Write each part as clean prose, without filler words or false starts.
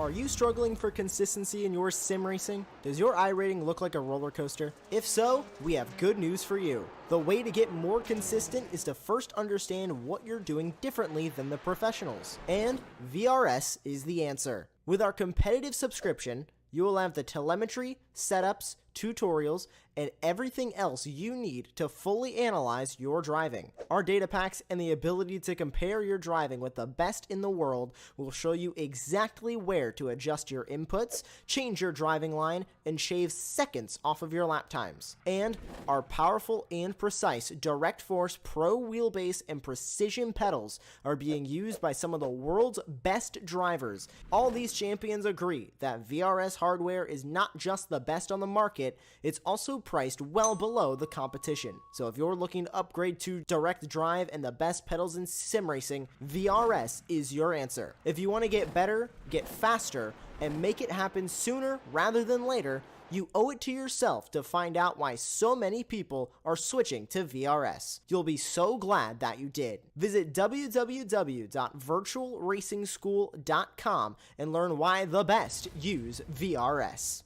Are you struggling for consistency in your sim racing? Does your iRating look like a roller coaster? If so, we have good news for you. The way to get more consistent is to first understand what you're doing differently than the professionals. And VRS is the answer. With our competitive subscription, you will have the telemetry, setups, tutorials, and everything else you need to fully analyze your driving. Our data packs and the ability to compare your driving with the best in the world will show you exactly where to adjust your inputs, change your driving line, and shave seconds off of your lap times. And our powerful and precise Direct Force Pro wheelbase and precision pedals are being used by some of the world's best drivers. All these champions agree that VRS hardware is not just the best on the market, it's also priced well below the competition. So if you're looking to upgrade to direct drive and the best pedals in sim racing, VRS is your answer. If you want to get better, get faster, and make it happen sooner rather than later, you owe it to yourself to find out why so many people are switching to VRS. You'll be so glad that you did. Visit www.virtualracingschool.com and learn why the best use VRS.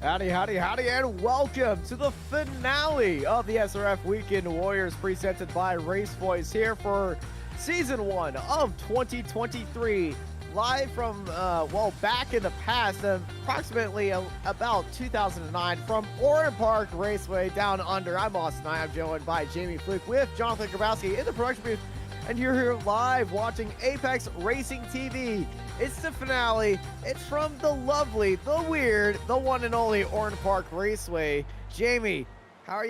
Howdy, howdy, howdy, and welcome to the finale of the SRF Weekend Warriors presented by RaceVoice here for Season 1 of 2023. Live from, well, back in the past, approximately about 2009 from Oran Park Raceway down under. I'm Austin. I'm joined by Jamie Fluke with Jonathan Grabowski in the production booth. And you're here live watching Apex Racing TV. It's the finale. It's from the lovely, the weird, the one and only Oran Park Raceway. Jamie, how are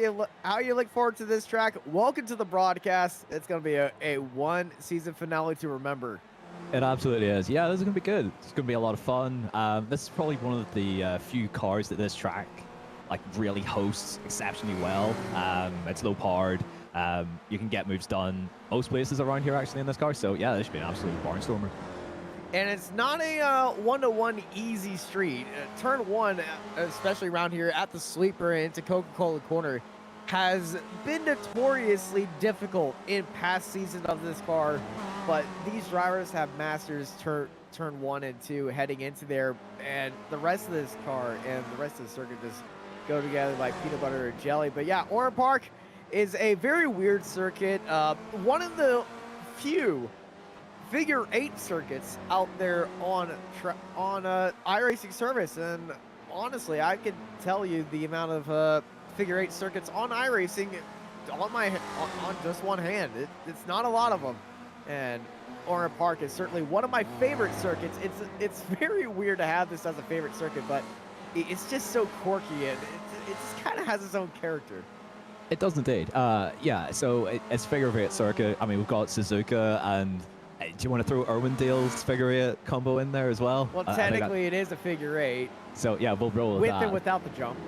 you looking forward to this track? Welcome to the broadcast. It's going to be a one season finale to remember. It absolutely is. Yeah, this is going to be good. It's going to be a lot of fun. This is probably one of the few cars that this track really hosts exceptionally well. It's low powered. You can get moves done most places around here actually in this car. So yeah, this should be an absolute barnstormer. And it's not a one-to-one easy street. Turn 1, especially around here at the sleeper into Coca-Cola Corner, has been notoriously difficult in past seasons of this car. But these drivers have masters turn 1 and 2 heading into there, and the rest of this car and the rest of the circuit just go together like peanut butter and jelly. But yeah, Oran Park is a very weird circuit. One of the few figure 8 circuits out there on iRacing service, and honestly, I could tell you the amount of figure 8 circuits on iRacing on just one hand. It's not a lot of them, and Oran Park is certainly one of my favorite circuits. It's very weird to have this as a favorite circuit, but it's just so quirky, and it just kind of has its own character. It does indeed. Yeah, so it's figure 8 circuit. I mean, we've got Suzuka, and do you want to throw Irwindale's figure 8 combo in there as well? Well, technically it is a figure 8. So yeah, we'll roll with that. and without the jump.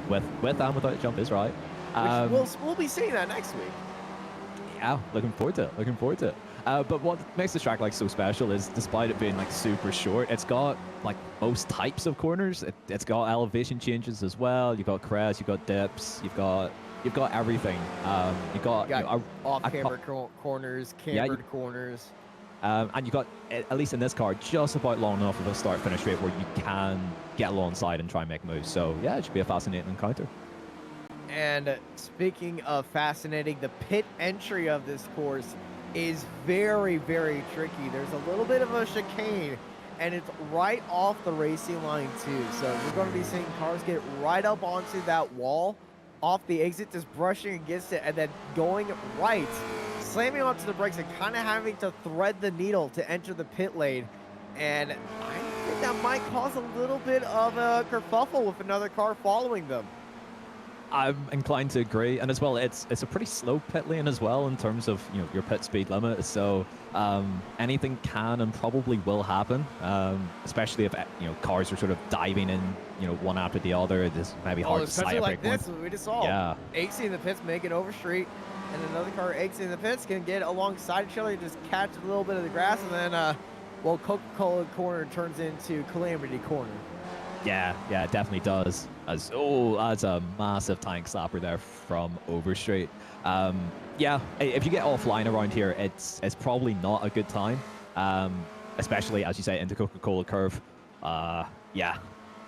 With and without the jump is right. We'll be seeing that next week. Yeah, looking forward to it. But what makes this track so special is, despite it being super short, it's got most types of corners. It's got elevation changes as well. You've got crests, you've got dips, you've got everything. You've got off-camber corners, cambered corners. And you got, at least in this car, just about long enough of a start-finish rate where you can get alongside and try and make moves. So yeah, it should be a fascinating encounter. And speaking of fascinating, the pit entry of this course is very, very tricky. There's a little bit of a chicane, and it's right off the racing line too. So we're going to be seeing cars get right up onto that wall, off the exit, just brushing against it, and then going right, slamming onto the brakes and kind of having to thread the needle to enter the pit lane. And I think that might cause a little bit of a kerfuffle with another car following them. I'm inclined to agree, and as well, it's a pretty slow pit lane as well in terms of your pit speed limit. So anything can and probably will happen, especially if cars are sort of diving in one after the other. This may be hard to sight a break this. We just saw. Yeah. Exiting in the pits, making over street, and another car exiting in the pits can get alongside each other, just catch a little bit of the grass, and then Coca-Cola Corner turns into Calamity Corner. Yeah, it definitely does. That's a massive tank slapper there from Overstreet. Yeah, if you get offline around here, it's probably not a good time, especially, as you say, into Coca-Cola Curve. Yeah,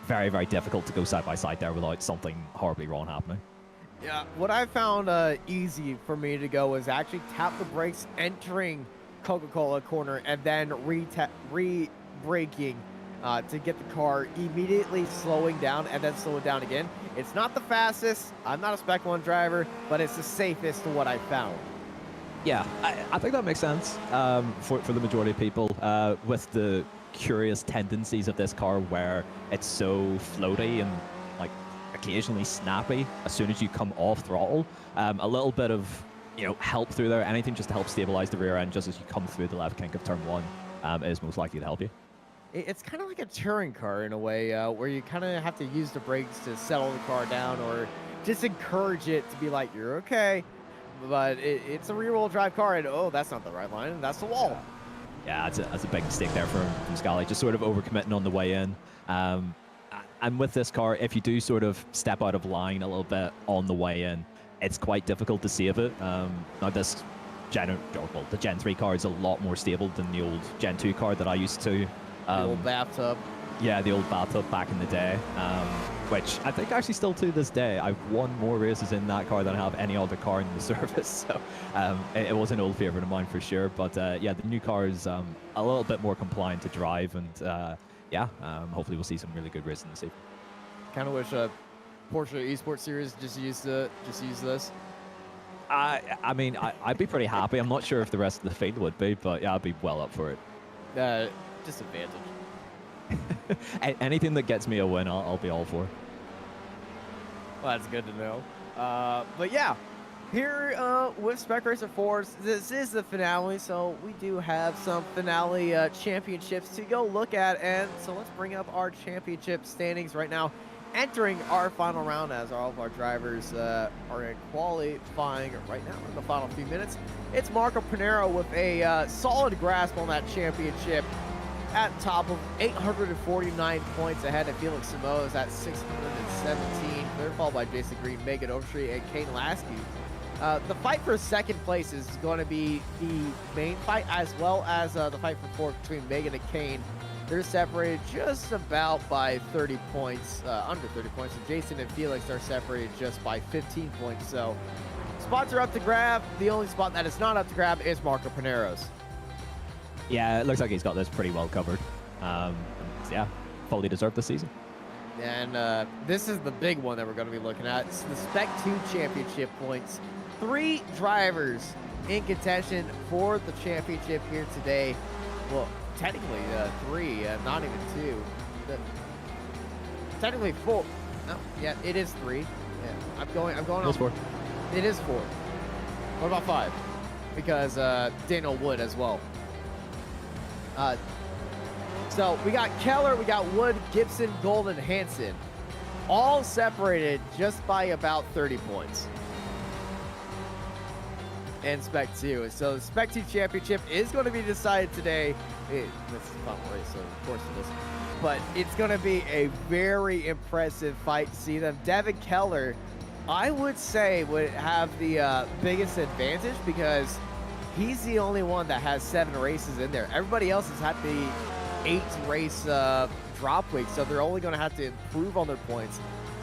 very, very difficult to go side by side there without something horribly wrong happening. Yeah, what I found easy for me to go is actually tap the brakes entering Coca-Cola Corner and then re-braking to get the car immediately slowing down and then slow it down again. It's not the fastest. I'm not a Spec 1 driver, but it's the safest to what I found. Yeah, I think that makes sense for the majority of people with the curious tendencies of this car where it's so floaty and occasionally snappy as soon as you come off throttle. A little bit of help through there, anything just to help stabilize the rear end just as you come through the left kink of turn 1 is most likely to help you. It's kind of like a touring car in a way, where you kind of have to use the brakes to settle the car down or just encourage it to be like, you're okay. But it's a rear-wheel drive car, and that's not the right line, and that's the wall. Yeah, that's a big mistake there from Scally, just sort of overcommitting on the way in. And with this car, if you do sort of step out of line a little bit on the way in, it's quite difficult to save it. Now this the Gen 3 car is a lot more stable than the old Gen 2 car that I used to. The old bathtub. Yeah, the old bathtub back in the day, which I think actually still to this day, I've won more races in that car than I have any other car in the service. So it was an old favorite of mine for sure. But yeah, the new car is a little bit more compliant to drive, and yeah, hopefully we'll see some really good racing this evening. Kind of wish Porsche Esports Series just use this. I mean, I'd be pretty happy. I'm not sure if the rest of the field would be, but yeah, I'd be well up for it. Disadvantage. Anything that gets me a win, I'll be all for. Well, that's good to know. But yeah, here with Spec Racer 4, this is the finale, so we do have some finale championships to go look at. And so let's bring up our championship standings right now, entering our final round as all of our drivers are in qualifying right now in the final few minutes. It's Marco Pinero with a solid grasp on that championship at top of 849 points, ahead of Felix Simoes at 617. They're followed by Jason Green, Megan Overstreet, and Kane Lasky. The fight for second place is going to be the main fight, as well as the fight for fourth between Megan and Kane. They're separated just about by 30 points, under 30 points. And Jason and Felix are separated just by 15 points. So spots are up to grab. The only spot that is not up to grab is Marco Pinero's. Yeah, it looks like he's got this pretty well covered. Yeah, fully deserved this season. And this is the big one that we're going to be looking at. It's the Spec 2 championship points. 3 drivers in contention for the championship here today. Well, technically 3, not even 2. Technically 4. No, yeah, it is 3. Yeah, I'm going on. 4. It is 4. What about 5? Because Daniel Wood as well. So we got Keller, we got Wood, Gibson, Golden, Hansen, all separated just by about 30 points. And Spec 2. So the Spec 2 championship is going to be decided today. This is a fun race, so of course it is. But it's going to be a very impressive fight to see them. Devin Keller, I would say, would have the biggest advantage because he's the only one that has 7 races in there. Everybody else has had the 8 race drop week, so they're only going to have to improve on their points.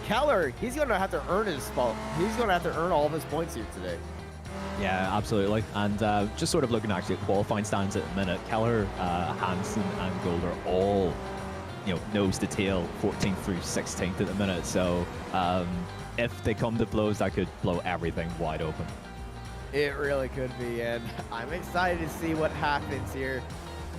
Keller, he's going to have to earn his spot. He's going to have to earn all of his points here today. Yeah, absolutely. And just sort of looking actually at qualifying stands at the minute, Keller, Hansen, and Gold are all, nose to tail, 14th through 16th at the minute. So if they come to blows, that could blow everything wide open. It really could be, and I'm excited to see what happens here.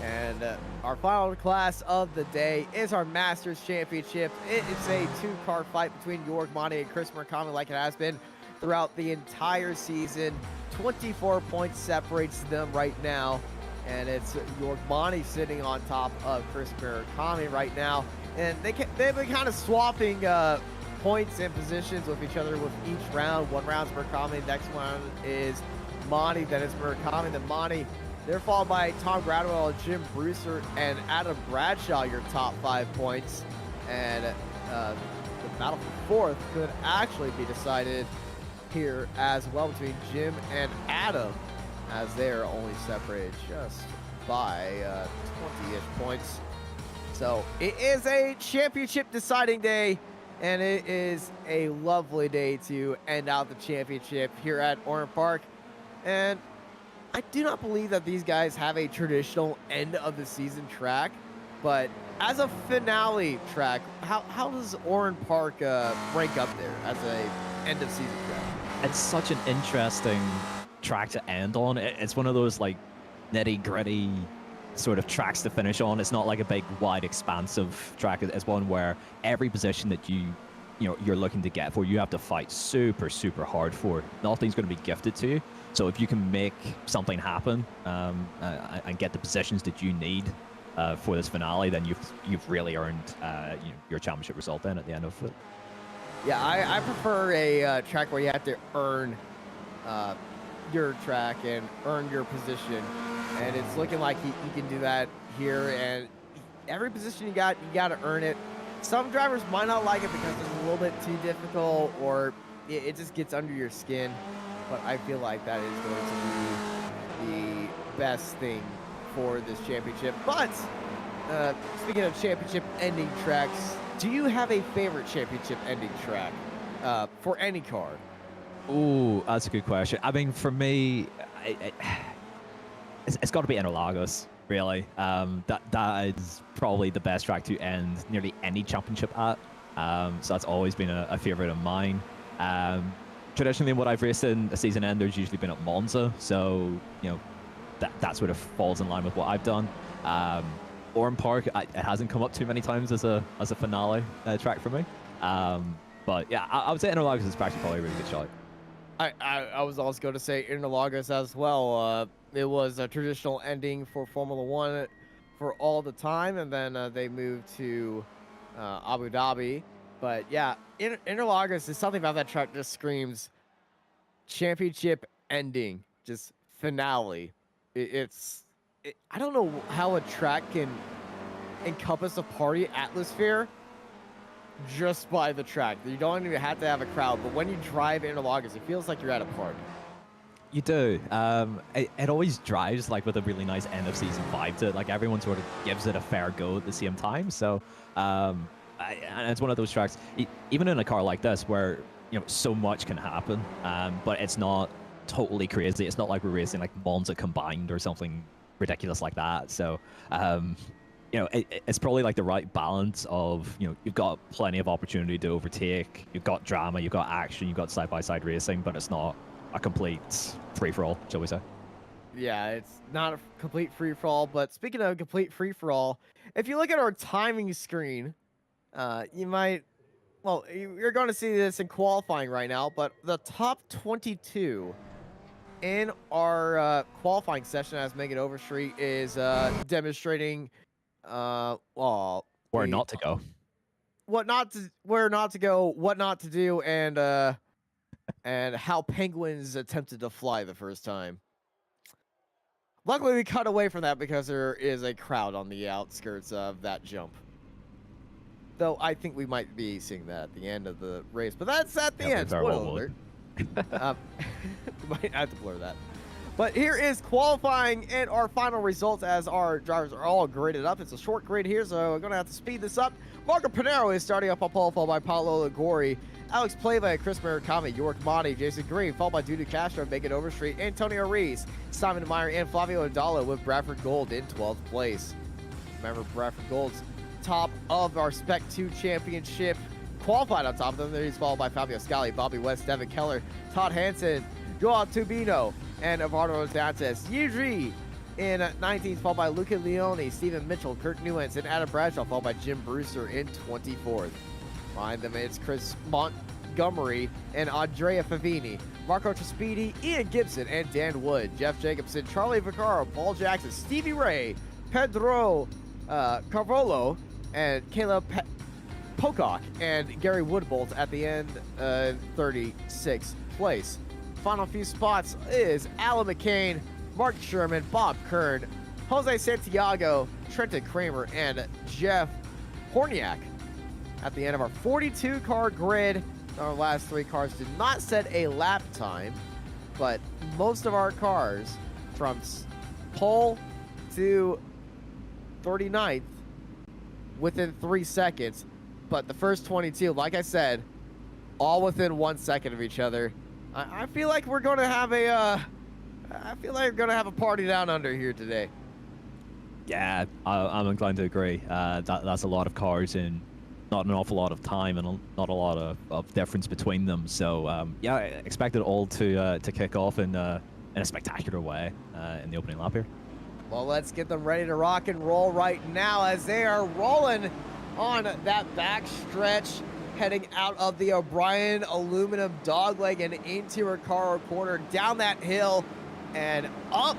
And our final class of the day is our Masters Championship. It is a 2-car fight between Jorg Monty and Chris Murakami, like it has been throughout the entire season. 24 points separates them right now, and it's Jorg Monty sitting on top of Chris Murakami right now. And they've been kind of swapping points and positions with each other with each round. One round's Murakami, next one is Monty, then it's Murakami, then Monty. They're followed by Tom Gradwell, Jim Brewster, and Adam Bradshaw, your top 5 points. And the battle for fourth could actually be decided here as well between Jim and Adam, as they're only separated just by 20-ish points. So it is a championship deciding day, and it is a lovely day to end out the championship here at Oran Park. And I do not believe that these guys have a traditional end of the season track, but as a finale track, how does Oran Park rank up there as a end of season track? It's such an interesting track to end on. It's one of those like nitty gritty sort of tracks to finish on. It's not like a big wide expansive track. It's one where every position that you're looking to get for, you have to fight super hard for. Nothing's going to be gifted to you. So if you can make something happen and get the positions that you need for this finale, then you've really earned your championship result then at the end of it. Yeah, I prefer a track where you have to earn your track and earn your position, and it's looking like you can do that here. And every position you got to earn it. Some drivers might not like it because it's a little bit too difficult, or it just gets under your skin. But I feel like that is going to be the best thing for this championship. But speaking of championship ending tracks, do you have a favorite championship ending track for any car? Ooh, that's a good question. I mean, for me, it's got to be Interlagos, really. That is probably the best track to end nearly any championship at. So that's always been a favorite of mine. Traditionally, what I've raced in a season end, there's usually been at Monza, so that sort of falls in line with what I've done. Oran Park, it hasn't come up too many times as a finale track for me. But yeah, I would say Interlagos is actually probably a really good shot. I was also going to say Interlagos as well. It was a traditional ending for Formula One for all the time, and then they moved to Abu Dhabi. But yeah, Interlagos is something about that track just screams championship ending, just finale. I don't know how a track can encompass a party atmosphere just by the track. You don't even have to have a crowd, but when you drive Interlagos, it feels like you're at a party. You do. It always drives like with a really nice end of season 5 to it. Like everyone sort of gives it a fair go at the same time. So and it's one of those tracks, even in a car like this, where so much can happen, but it's not totally crazy. It's not like we're racing like Monza combined or something ridiculous like that. So it's probably like the right balance of you've got plenty of opportunity to overtake, you've got drama, you've got action, you've got side-by-side racing, but it's not a complete free-for-all, shall we say. Yeah, it's not a complete free-for-all, but speaking of complete free-for-all, if you look at our timing screen, you're going to see this in qualifying right now, but the top 22 in our qualifying session as Megan Overstreet is demonstrating where not to go, where not to go, what not to do, and how penguins attempted to fly the first time. Luckily, we cut away from that because there is a crowd on the outskirts of that jump. Though I think we might be seeing that at the end of the race, but that's at the end. Spoiler alert. We might have to blur that. But here is qualifying and our final results as our drivers are all graded up. It's a short grid here, so we're going to have to speed this up. Marco Pinero is starting up on pole, followed by Paolo Ligori, Alex Pleva, Chris Murakami, York Motti, Jason Green, followed by Dudu Castro, Megan Overstreet, Antonio Rees, Simon Meyer, and Flavio Adalo with Bradford Gold in 12th place. Remember, Bradford Gold's top of our Spec 2 championship, qualified on top of them. He's followed by Fabio Scali, Bobby West, Devin Keller, Todd Hansen, Joao Tubino, and Eduardo Dantes. Yuji in 19th, followed by Luca Leone, Stephen Mitchell, Kurt Nuance, and Adam Bradshaw, followed by Jim Brewster in 24th. Behind them, it's Chris Montgomery and Andrea Favini, Marco Trespidi, Ian Gibson, and Dan Wood, Jeff Jacobson, Charlie Vaccaro, Paul Jackson, Stevie Ray, Pedro Carvolo, and Caleb Pocock, and Gary Woodbolt at the end, 36th place. Final few spots is Alan McCain, Mark Sherman, Bob Kern, Jose Santiago, Trenton Kramer, and Jeff Horniak. At the end of our 42-car grid, our last 3 cars did not set a lap time, but most of our cars from pole to 39th within 3 seconds, but the first 22, like I said, all within 1 second of each other. I feel like we're going to have a party down under here today. Yeah, I'm inclined to agree. That's a lot of cars in not an awful lot of time and not a lot of difference between them. So yeah, I expect it all to kick off in a spectacular way in the opening lap here. Well, let's get them ready to rock and roll right now as they are rolling on that back stretch, heading out of the O'Brien aluminum dogleg and into Recaro corner, down that hill and up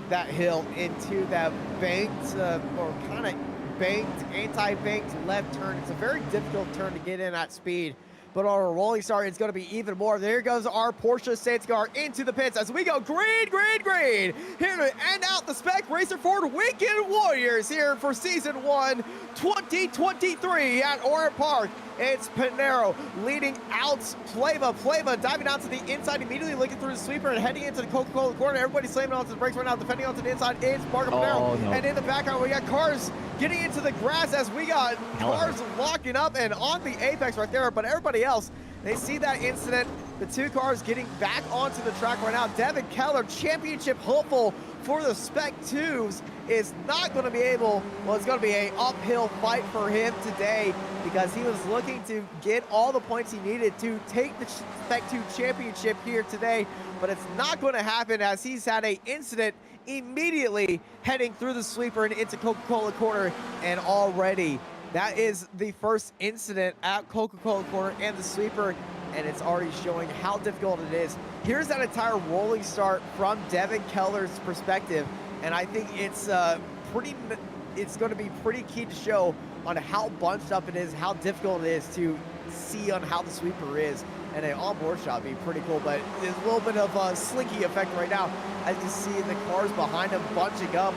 that hill into that banked or kind of banked, anti-banked left turn. It's a very difficult turn to get in at speed, but on a rolling start, it's going to be even more. There goes our Porsche safety car into the pits as we go green, green, green. Here to end out the Spec Racer Ford Weekend Warriors here for Season 1, 2023 at Oran Park. It's Pinero leading out Flava. Flava diving out to the inside, immediately looking through the sweeper and heading into the Coca-Cola corner. Everybody's slamming onto the brakes right now, defending onto the inside. It's Marco Pinero. No. And in the background, we got cars getting into the grass as we got cars locking up and on the apex right there. But everybody else, they see that incident. The two cars getting back onto the track right now. Devin Keller, championship hopeful for the Spec 2s, is not going to be able, well, it's going to be an uphill fight for him today because he was looking to get all the points he needed to take the Spec 2 championship here today, but it's not going to happen as he's had an incident immediately heading through the sweeper and into Coca-Cola corner, and already that is the first incident at Coca-Cola corner and the sweeper, and it's already showing how difficult it is. Here's that entire rolling start from Devin Keller's perspective, and I think it's going to be pretty key to show on how bunched up it is, how difficult it is to see on how the sweeper is, and an onboard shot would be pretty cool, but there's a little bit of a slinky effect right now as you see the cars behind him bunching up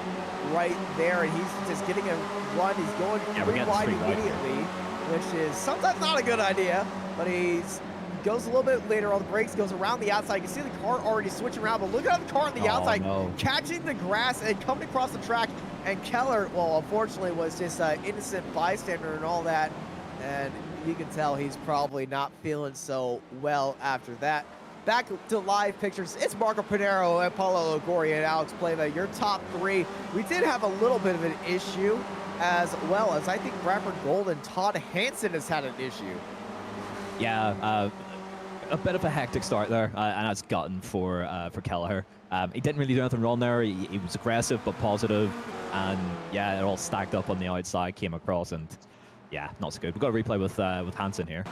right there, and he's just getting a run. He's going wide immediately, which is sometimes not a good idea, but he's goes a little bit later on the brakes, goes around the outside. You can see the car already switching around, but look at the car on the outside, catching the grass and coming across the track. And Keller, well, unfortunately, was just an innocent bystander and all that. And you can tell he's probably not feeling so well after that. Back to live pictures. It's Marco Pinero and Paulo Logori and Alex Pleva, your top three. We did have a little bit of an issue, as well as I think Bradford Gold and Todd Hansen has had an issue. Yeah, a bit of a hectic start there, and that's gutting for Kelleher. He didn't really do anything wrong there. He was aggressive but positive, and yeah, it all stacked up on the outside, came across, and yeah, not so good. We've got a replay with Hansen here.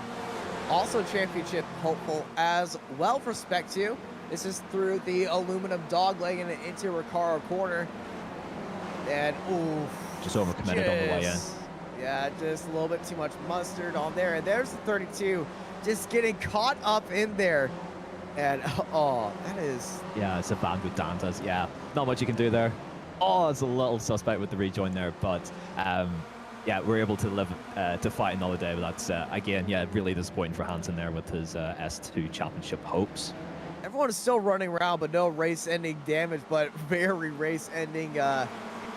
Also championship hopeful as well for Spec 2. This is through the aluminum dog leg in the interior car corner, and just overcommitted on the way in. Yeah, just a little bit too much mustard on there, and there's the 32. Just getting caught up in there, and that is... Yeah, it's a van with Dantas. Yeah, not much you can do there. It's a little suspect with the rejoin there, but yeah, we're able to live to fight another day, but that's again, yeah, really disappointing for Hansen there with his S2 championship hopes. Everyone is still running around, but no race-ending damage, but very race-ending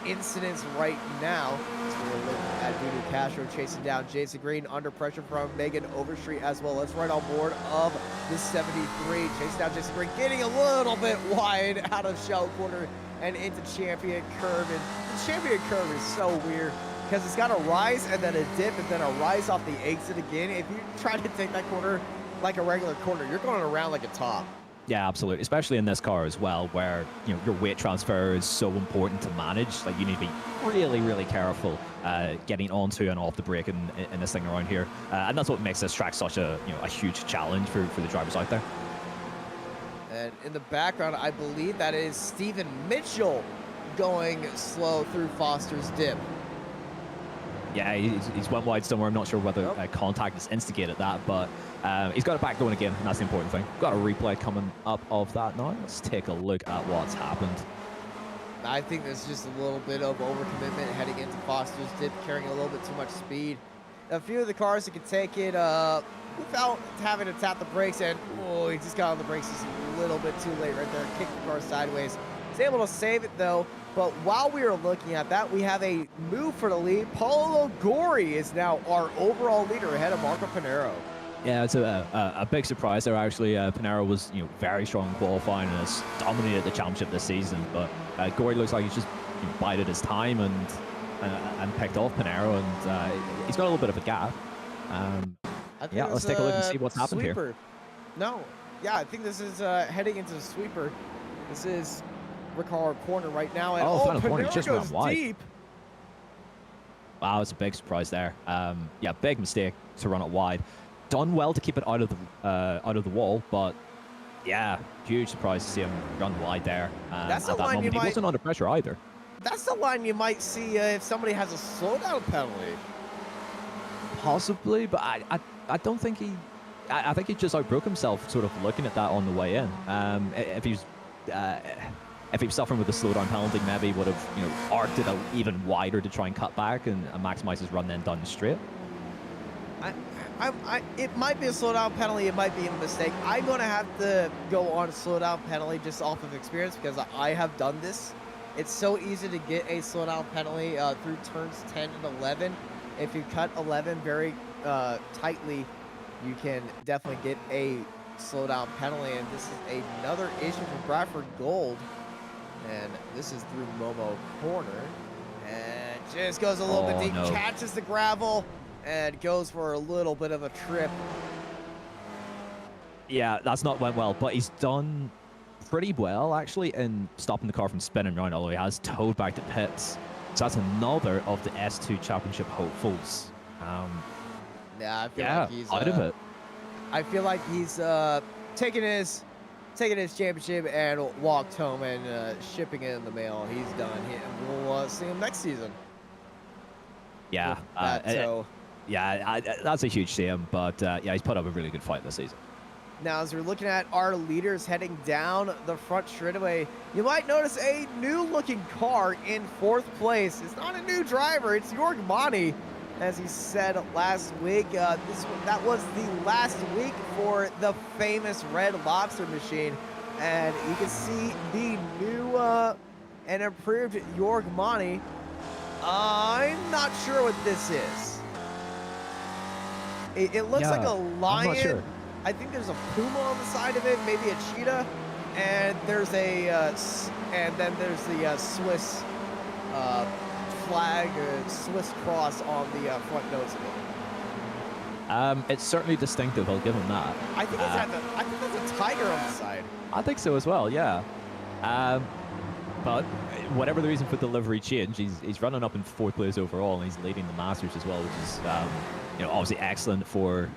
incidents right now. So we're looking at Dudu Castro chasing down Jason Green under pressure from Megan Overstreet as well. Let's right on board of the 73. Chasing down Jason Green, getting a little bit wide out of shell corner and into champion curve. And the champion curve is so weird because it's got a rise and then a dip and then a rise off the exit again. If you try to take that corner like a regular corner, you're going around like a top. Yeah, absolutely. Especially in this car as well, where your weight transfer is so important to manage. Like you need to be really, really careful getting onto and off the brake in this thing around here, and that's what makes this track such a a huge challenge for the drivers out there. And in the background, I believe that is Stephen Mitchell going slow through Foster's dip. Yeah, he's went wide somewhere. I'm not sure whether contact has instigated that, but he's got it back going again, and that's the important thing. Got a replay coming up of that now. Let's take a look at what's happened. I think there's just a little bit of overcommitment heading into Foster's dip, carrying a little bit too much speed. A few of the cars that could take it without having to tap the brakes, and he just got on the brakes just a little bit too late right there, kicked the car sideways. He's able to save it though, but while we are looking at that, we have a move for the lead. Paulo Logori is now our overall leader ahead of Marco Pinero. Yeah, it's a big surprise there actually. Pinero was very strong in qualifying and has dominated the championship this season, but Gory looks like he's just bided his time and picked off Pinero, and he's got a little bit of a gap. Yeah, let's take a look and see what's happened here. No, yeah, I think this is heading into the sweeper. This is Ricard corner right now, and corner, Pinero just goes wide. deep. Wow, it's a big surprise there. Yeah, big mistake to run it wide. Done well to keep it out of the wall, but yeah, huge surprise to see him run wide there. That's the at that line moment. He wasn't under pressure either. That's the line you might see if somebody has a slowdown penalty. Possibly, but I don't think he. I think he just outbroke himself, sort of looking at that on the way in. If he was suffering with a slowdown penalty, maybe he would have arced it out even wider to try and cut back and maximize his run then down the straight. It might be a slowdown penalty. It might be a mistake. I'm going to have to go on a slowdown penalty just off of experience because I have done this. It's so easy to get a slowdown penalty through turns 10 and 11. If you cut 11 very tightly, you can definitely get a slowdown penalty. And this is another issue for Bradford Gold. And this is through Momo Corner. And just goes a little bit deep, catches the gravel, and goes for a little bit of a trip. Yeah, that's not went well, but he's done pretty well, actually, in stopping the car from spinning around, although he has towed back to pits. So that's another of the S2 Championship hopefuls. Yeah, I feel like he's out of it. I feel like he's taking his championship and walked home and shipping it in the mail. He's done. We'll see him next season. Yeah, that's a huge shame, but yeah, he's put up a really good fight this season. Now, as we're looking at our leaders heading down the front straightaway, you might notice a new-looking car in 4th place. It's not a new driver. It's Jorg Mani. As he said last week, that was the last week for the famous Red Lobster machine. And you can see the new and improved Jorg Mani. I'm not sure what this is. It looks like a lion. I'm not sure. I think there's a puma on the side of it, maybe a cheetah, and there's a and then there's the Swiss flag, Swiss cross on the front nose of it. It's certainly distinctive. I'll give him that. I think I think that's a tiger on the side. I think so as well. Yeah. But whatever the reason for delivery change, he's running up in 4th place overall, and he's leading the Masters as well, which is obviously excellent for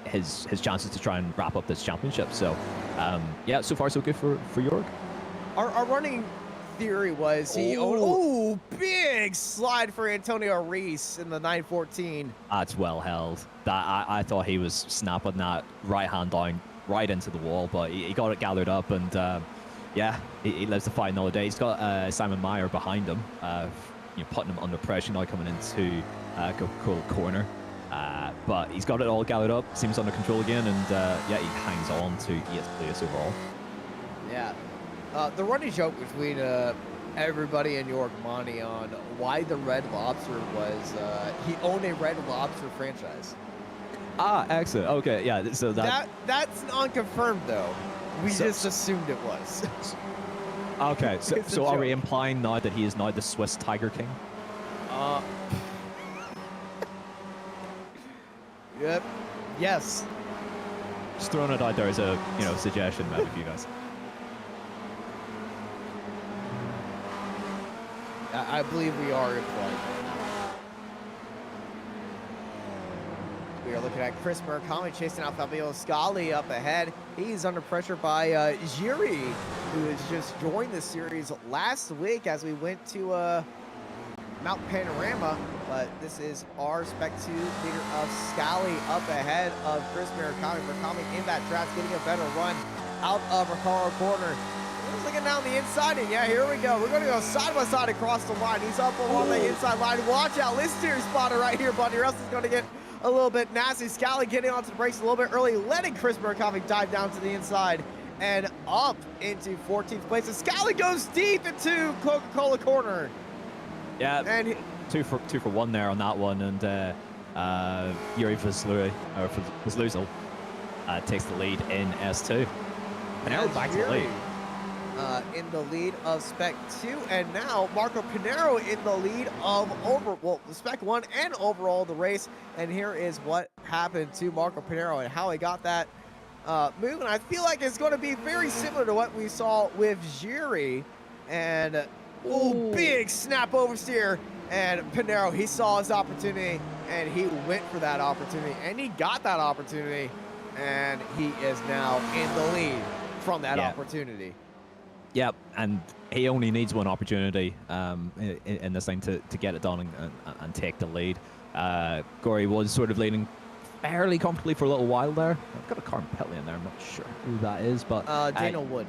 his chances to try and wrap up this championship. So yeah, so far so good for Jorg. Our running theory was big slide for Antonio Reese in the 914. That's well held. That I thought he was snapping that right hand down right into the wall, but he got it gathered up, and yeah, he lives to fight another day. He's got Simon Meyer behind him, putting him under pressure now coming into Coca-Cola corner. But he's got it all gathered up, seems under control again, and yeah, he hangs on to 8th place overall. Yeah. The running joke between everybody and Jorg Mani on why the Red Lobster was he owned a Red Lobster franchise. Ah, excellent. Okay, yeah. So that's unconfirmed though. We just assumed it was. Okay, so are we implying now that he is now the Swiss Tiger King? Yep. Yes. Just throwing it out there as a suggestion, maybe for you guys. I believe we are implying. We are looking at Chris Murakami chasing out Fabio Scali up ahead. He's under pressure by Jiri, who has just joined the series last week as we went to Mount Panorama. But this is our Spec 2 leader of Scali up ahead of Chris Murakami. Murakami in that draft, getting a better run out of Ricardo corner. He's looking down the inside, and yeah, here we go. We're going to go side by side across the line. He's up along the inside line. Watch out, list your spotter right here, buddy, or else it's going to get a little bit nasty. Scali getting onto the brakes a little bit early, letting Chris Murakami dive down to the inside and up into 14th place. And Scali goes deep into Coca-Cola corner. Yeah, and two for one there on that one, and Yuri Vazluzal takes the lead in S2. Pinero back to the lead. In the lead of Spec 2, and now Marco Pinero in the lead of Spec 1 and overall the race. And here is what happened to Marco Pinero and how he got that move. And I feel like it's going to be very similar to what we saw with Jiri. And big snap oversteer. And Pinero, he saw his opportunity and he went for that opportunity and he got that opportunity. And he is now in the lead from that opportunity. Yep, and he only needs one opportunity in this thing to get it done and take the lead. Corey was sort of leading fairly comfortably for a little while there. I've got a car in pit lane there. I'm not sure who that is, but Daniel Wood.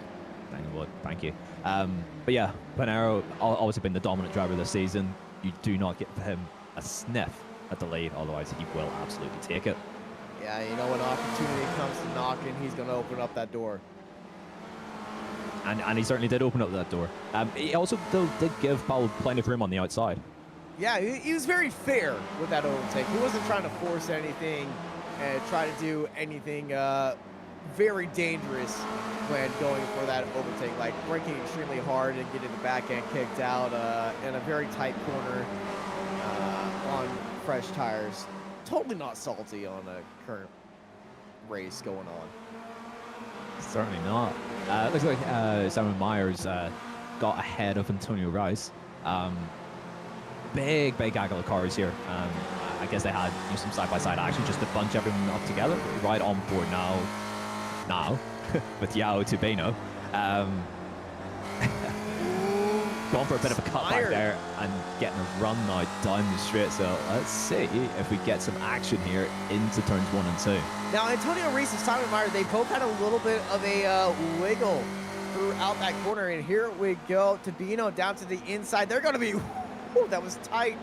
Daniel Wood, thank you. But yeah, Pinero always been the dominant driver this season. You do not get him a sniff at the lead, otherwise he will absolutely take it. Yeah, you know, when opportunity comes to knocking, he's going to open up that door. And he certainly did open up that door. He also did give Paul plenty of room on the outside. Yeah, he was very fair with that overtake. He wasn't trying to force anything and try to do anything very dangerous when going for that overtake, like braking extremely hard and getting the back end kicked out in a very tight corner on fresh tires. Totally not salty on a current race going on. Certainly not. Looks like Simon Myers got ahead of Antonio Rice. Big gaggle of cars here. I guess they had some side-by-side action just to bunch everyone up together. Right on board now with Yao Tubino. Going for a bit of a cutback there and getting a run now down the straight. So let's see if we get some action here into turns 1 and 2. Now, Antonio Reese and Simon Meyer, they both had a little bit of a wiggle throughout that corner. And here we go. Tubino down to the inside. They're going to be, whew, that was tight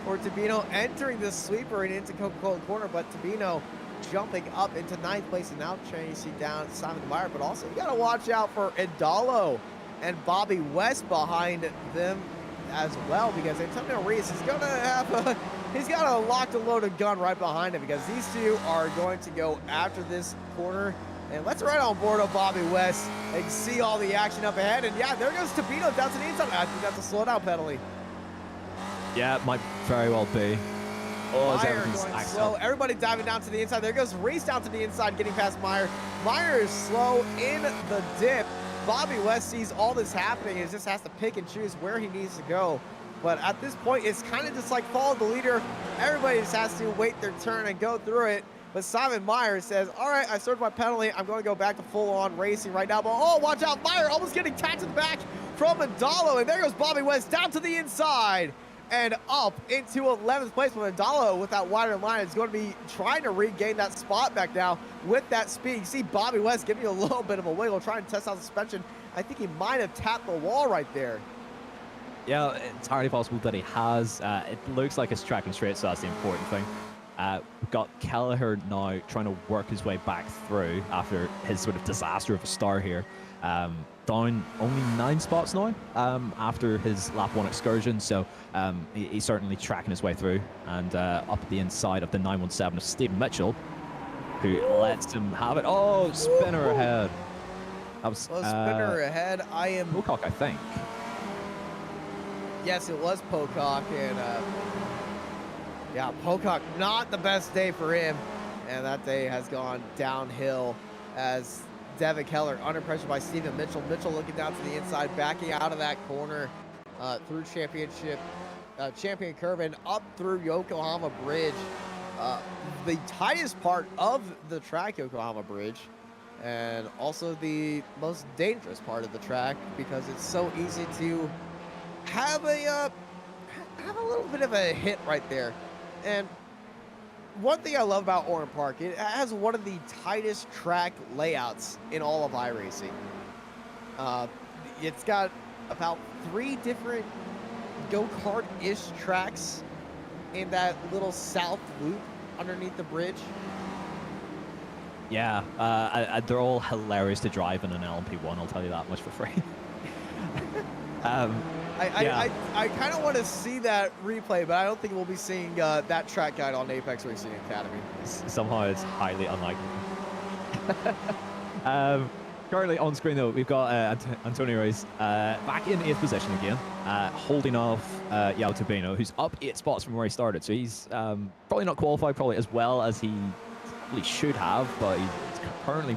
for Tubino entering the sweeper and into Coca-Cola corner. But Tubino jumping up into 9th place and now chasing down Simon Meyer. But also, you got to watch out for Idalo and Bobby West behind them as well, because Antonio Reese is going to have he's got a locked and loaded gun right behind him, because these two are going to go after this corner. And let's right on board of Bobby West and see all the action up ahead. And yeah, there goes Tubino down to the inside. I think that's a slow down penalty. Yeah, it might very well be. Oh, Meyer going slow. Everybody diving down to the inside. There goes Reese down to the inside, getting past Meyer. Meyer is slow in the dip. Bobby West sees all this happening and just has to pick and choose where he needs to go. But at this point, it's kind of just like follow the leader. Everybody just has to wait their turn and go through it. But Simon Meyer says, all right, I served my penalty. I'm going to go back to full-on racing right now. But, oh, watch out. Meyer almost getting tapped to the back from Idalo. And there goes Bobby West down to the inside and up into 11th place. But Idalo, with that wider line, is going to be trying to regain that spot back now with that speed. You see Bobby West giving you a little bit of a wiggle, trying to test out the suspension. I think he might have tapped the wall right there. Yeah, it's entirely possible that he has. It looks like it's tracking straight, so that's the important thing. We've got Kelleher now trying to work his way back through after his sort of disaster of a start here. Down only 9 spots now after his lap 1 excursion, so he's certainly tracking his way through. And up the inside of the 917 of Steve Mitchell, who lets him have it. Oh, spinner ahead. That was spinner ahead. I am Pocock, I think. Yes, it was Pocock, and yeah, Pocock, not the best day for him, and that day has gone downhill as Devin Keller under pressure by Stephen Mitchell. Mitchell looking down to the inside, backing out of that corner through champion curve and up through Yokohama Bridge, the tightest part of the track, Yokohama Bridge, and also the most dangerous part of the track, because it's so easy to have a little bit of a hit right there. And one thing I love about Oran Park, it has one of the tightest track layouts in all of iRacing. It's got about 3 different go-kart-ish tracks in that little south loop underneath the bridge. Yeah, they're all hilarious to drive in an LMP1, I'll tell you that much for free. I kind of want to see that replay, but I don't think we'll be seeing that track guide on Apex Racing Academy. Somehow it's highly unlikely. Currently on screen, though, we've got Antonio Reis back in 8th position again, holding off Yao Tubino, who's up 8 spots from where he started. So he's probably not qualified probably as well as he probably should have, but he's currently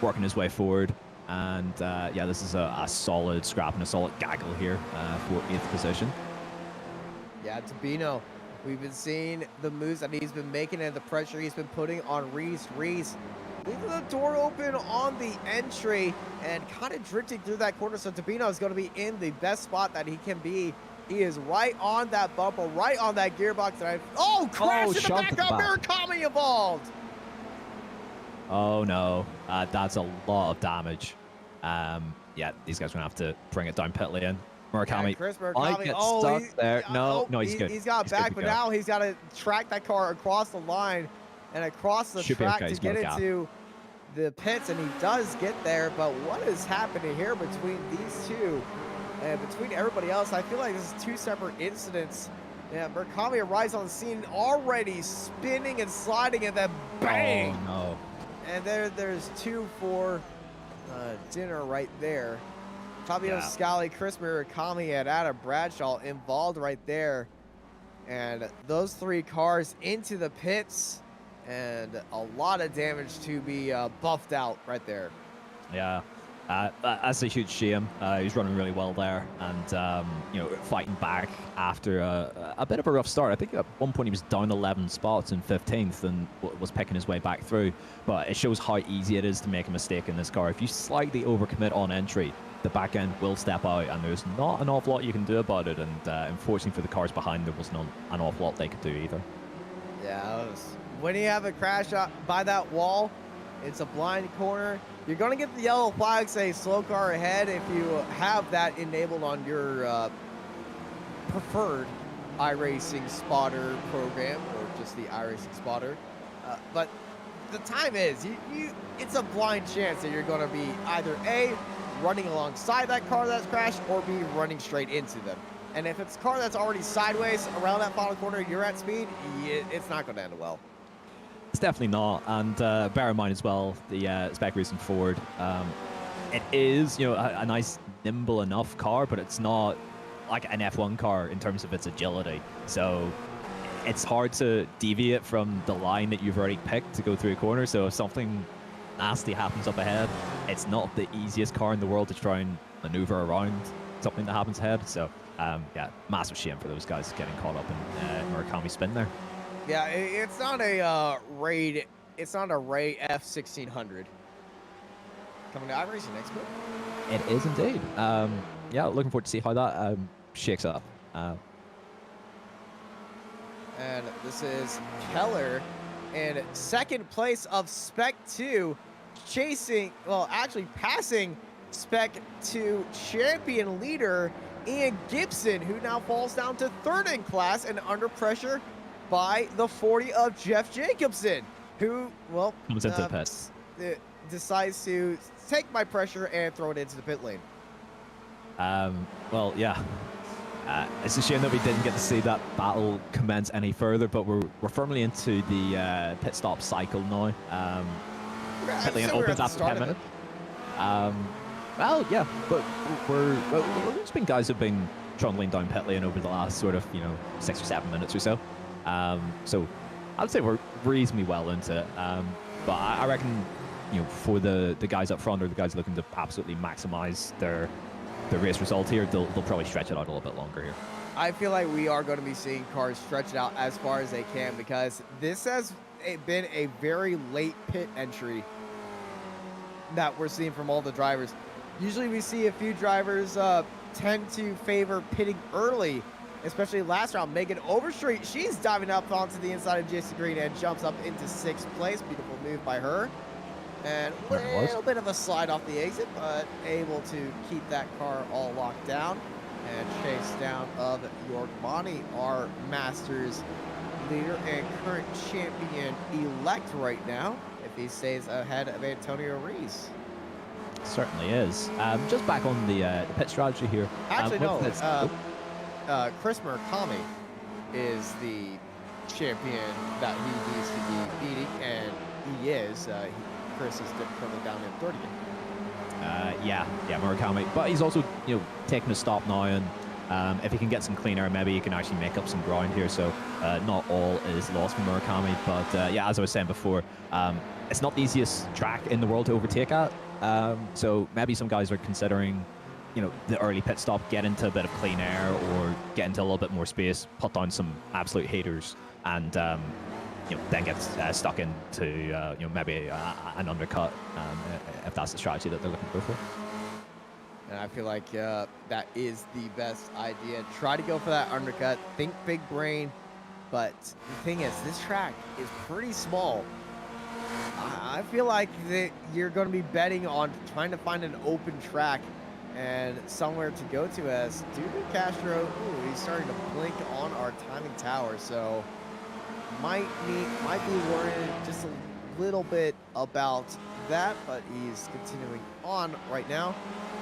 working his way forward. And yeah, this is a solid scrap and a solid gaggle here for 8th position. Yeah, Tubino, we've been seeing the moves that he's been making and the pressure he's been putting on Reese. Reese leaving the door open on the entry and kind of drifting through that corner. So Tubino is going to be in the best spot that he can be. He is right on that bumper, right on that gearbox. Crash in the back of Murakami involved. Oh no, that's a lot of damage. Yeah, these guys are going to have to bring it down pit lane. Murakami, yeah, Chris Murakami, get stuck there. No, he's good. He's got back, but now he's got to track that car across the line. and across the Should be track okay, to he's got get a gap. into the pits, and he does get there. But what is happening here between these two and between everybody else? I feel like this is two separate incidents. Yeah, Murakami arrives on the scene already spinning and sliding, and then bang! Oh, no. And there's 2 for dinner right there. Fabio Yeah. Scali, Chris Murakami, and Adam Bradshaw involved right there. And those 3 cars into the pits, and a lot of damage to be buffed out right there. Yeah, that's a huge shame. He's running really well there, and you know, fighting back after a bit of a rough start. I think at one point he was down 11 spots in 15th and was picking his way back through. But it shows how easy it is to make a mistake in this car. If you slightly overcommit on entry, the back end will step out, and there's not an awful lot you can do about it. And unfortunately for the cars behind, there was not an awful lot they could do either. Yeah, when you have a crash by that wall, it's a blind corner. You're going to get the yellow flag, say slow car ahead, if you have that enabled on your preferred iRacing spotter program, or just the iRacing spotter. But the time is, it's a blind chance that you're going to be either A, running alongside that car that's crashed, or B, running straight into them. And if it's a car that's already sideways around that final corner, you're at speed, it's not going to end well. It's definitely not, and bear in mind as well, the Spec Racing Ford, it is, you know, a nice, nimble enough car, but it's not like an F1 car in terms of its agility. So it's hard to deviate from the line that you've already picked to go through a corner. So if something nasty happens up ahead, it's not the easiest car in the world to try and maneuver around something that happens ahead. So yeah, massive shame for those guys getting caught up in Murakami's spin there. Yeah, it's not a raid. It's not a Ray F1600. Coming to iRacing next week. It is indeed. Yeah, looking forward to see how that shakes up. And this is Keller in second place of Spec 2, chasing, well, actually passing Spec 2 champion leader Ian Gibson, who now falls down to third in class and under pressure by the 40 of Jeff Jacobson, who, well, Comes into the pit. Decides to take my pressure and throw it into the pit lane. Well, yeah. It's a shame that we didn't get to see that battle commence any further, but we're firmly into the pit stop cycle now. Pit lane opens after 10 minutes. Well, yeah, but there's been guys who've been trundling down pit lane over the last sort of, 6 or 7 minutes or so. So I'd say we're reasonably well into it. But I reckon, for the guys up front, or the guys looking to absolutely maximize their race result here, they'll probably stretch it out a little bit longer here. I feel like we are going to be seeing cars stretch it out as far as they can, because this has been a very late pit entry that we're seeing from all the drivers. Usually we see a few drivers tend to favor pitting early, especially last round. Megan Overstreet, she's diving up onto the inside of JC Green and jumps up into 6th place. Beautiful move by her. And a little bit of a slide off the exit, but able to keep that car all locked down and chase down of Yorgmani, our Masters leader and current champion-elect right now, if he stays ahead of Antonio Rees. Certainly is. Just back on the pit strategy here. Actually, no. Chris Murakami is the champion that he needs to be beating, and he is. Chris is currently down in 30th. Yeah, Murakami. But he's also, taking a stop now, and if he can get some clean air, maybe he can actually make up some ground here. So not all is lost for Murakami. But yeah, as I was saying before, it's not the easiest track in the world to overtake at. So maybe some guys are considering, the early pit stop, get into a bit of clean air or get into a little bit more space, put down some absolute haters, and then get stuck into maybe an undercut, if that's the strategy that they're looking to go for. And I feel like that is the best idea. Try to go for that undercut. Think big brain. But the thing is, this track is pretty small. I feel like that you're going to be betting on trying to find an open track and somewhere to go to, as Dudu Castro, he's starting to blink on our timing tower. So might be worried just a little bit about that, but he's continuing on right now.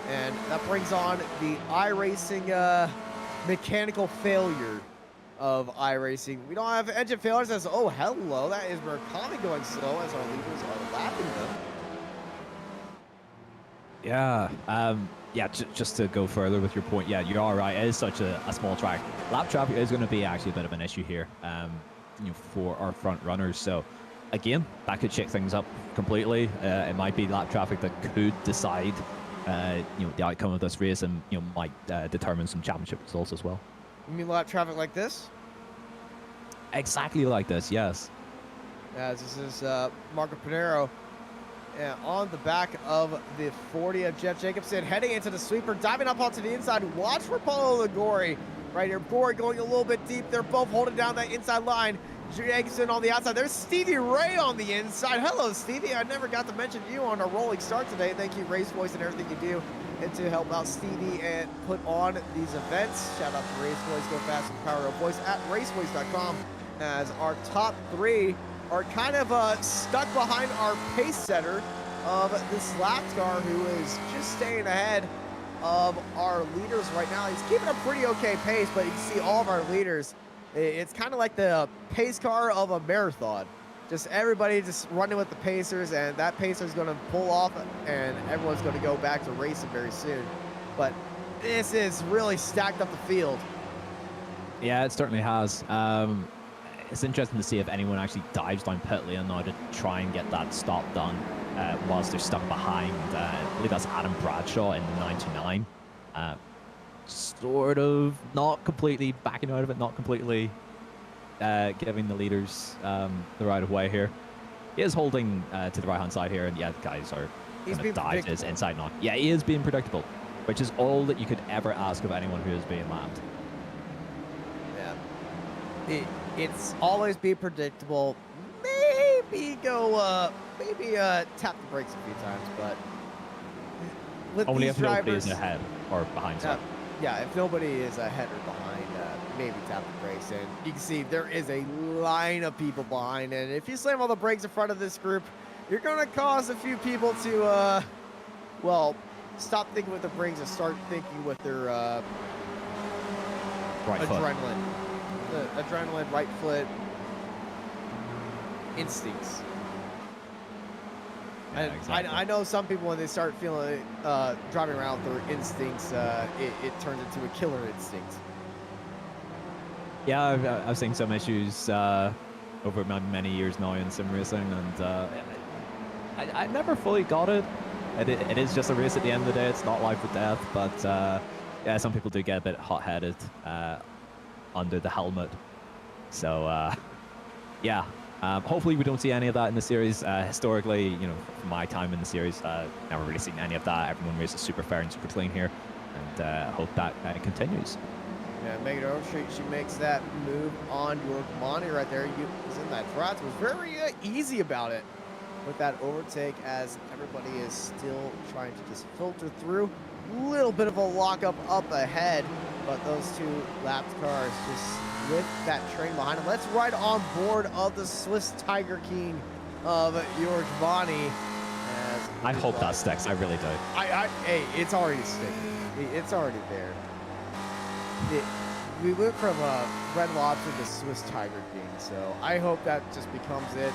And that brings on the iRacing mechanical failure of iRacing. We don't have engine failures as, oh, hello, that is Murakami going slow as our leaders are lapping them. Yeah, just to go further with your point, yeah, you are right. It is such a small track. Lap traffic is going to be actually a bit of an issue here, for our front runners. So, again, that could shake things up completely. It might be lap traffic that could decide, the outcome of this race, and might determine some championship results as well. You mean lap traffic like this? Exactly like this, yes. As this is Marco Pinero on the back of the 40 of Jeff Jacobson, heading into the sweeper, diving up onto the inside. Watch for Paulo Ligori right here. Gori going a little bit deep. They're both holding down that inside line. Jacobson on the outside. There's Stevie Ray on the inside. Hello, Stevie. I never got to mention you on a rolling start today. Thank you, RaceVoice, and everything you do and to help out Stevie and put on these events. Shout out to RaceVoice. Go fast and power of voice at racevoice.com, as our top three are kind of stuck behind our pace setter of this lap car, who is just staying ahead of our leaders right now. He's keeping a pretty okay pace, but you can see all of our leaders. It's kind of like the pace car of a marathon. Just everybody just running with the pacers, and that pacer is going to pull off, and everyone's going to go back to racing very soon. But this is really stacked up the field. Yeah, it certainly has. It's interesting to see if anyone actually dives down pit lane now to try and get that stop done whilst they're stuck behind. I believe that's Adam Bradshaw in the 99. Sort of not completely backing out of it, not completely giving the leaders the right of way here. He is holding to the right hand side here, and yeah, the guys are going to dive to his inside knock. Yeah, he is being predictable, which is all that you could ever ask of anyone who is being lapped. Yeah. It's always be predictable. Maybe go, tap the brakes a few times, but with only these if nobody drivers, is ahead or behind. Yeah, if nobody is ahead or behind, maybe tap the brakes. And you can see there is a line of people behind, and if you slam all the brakes in front of this group, you're going to cause a few people to, well, stop thinking with their brakes and start thinking with their right adrenaline. The adrenaline, right foot instincts. Yeah, And exactly. I know some people, when they start feeling driving around with their instincts, it turns into a killer instinct. Yeah, I've seen some issues over many years now in sim racing, and I never fully got it. It is just a race at the end of the day. It's not life or death, but yeah, some people do get a bit hot-headed under the helmet. So yeah, hopefully we don't see any of that in the series. Historically, from my time in the series, never really seen any of that. Everyone races super fair and super clean here, and hope that continues. Yeah, Megan Overstreet, she makes that move on your Monty right there. Was in that draft, was very easy about it with that overtake, as everybody is still trying to just filter through. Little bit of a lockup up ahead, but those two lapped cars just with that train behind them. Let's ride on board of the Swiss Tiger King of George Bonney. I hope that sticks. I really do. Hey, it's already sticking. It's already there. We went from Red Lobster to Swiss Tiger King, so I hope that just becomes it.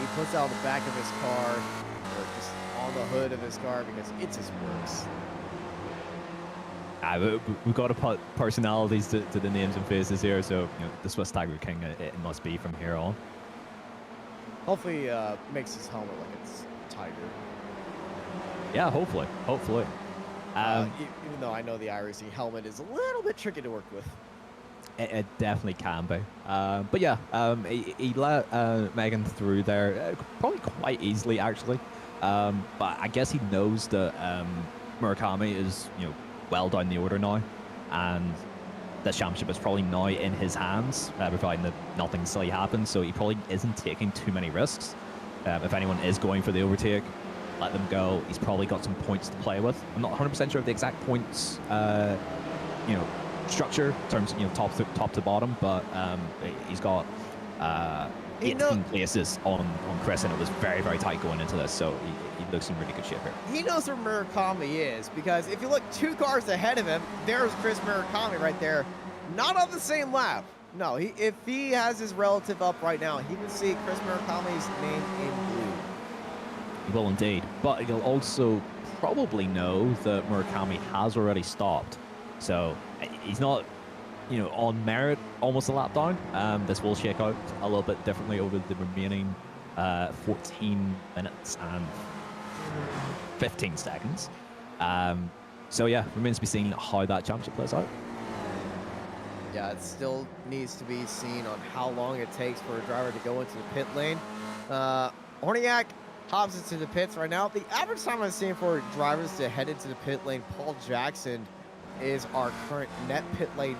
He puts out the back of his car, or just on the hood of his car, because it just works. We've got to put personalities to the names and faces here, so the Swiss Tiger King, it must be from here on. Hopefully makes his helmet like it's tiger. Yeah, hopefully. Even though I know the iRacing helmet is a little bit tricky to work with. It definitely can be. But yeah, he let Megan through there probably quite easily, actually. But I guess he knows that Murakami is, well down the order now, and the championship is probably now in his hands, providing that nothing silly happens. So he probably isn't taking too many risks. If anyone is going for the overtake, let them go. He's probably got some points to play with. I'm not 100% sure of the exact points, structure in terms of top to bottom, but he's got He 18 places on Chris, and it was very, very tight going into this, so he looks in really good shape here. He knows where Murakami is, because if you look 2 cars ahead of him, there's Chris Murakami right there. Not on the same lap. No, if he has his relative up right now, he would see Chris Murakami's name in blue. He will indeed, but he'll also probably know that Murakami has already stopped, so he's not, you know, on merit almost a lap down. This will shake out a little bit differently over the remaining 14 minutes and 15 seconds. So yeah, remains to be seen how that championship plays out. Yeah, it still needs to be seen on how long it takes for a driver to go into the pit lane. Horniak hops into the pits right now. The average time I'm seeing for drivers to head into the pit lane, Paul Jackson is our current net pit lane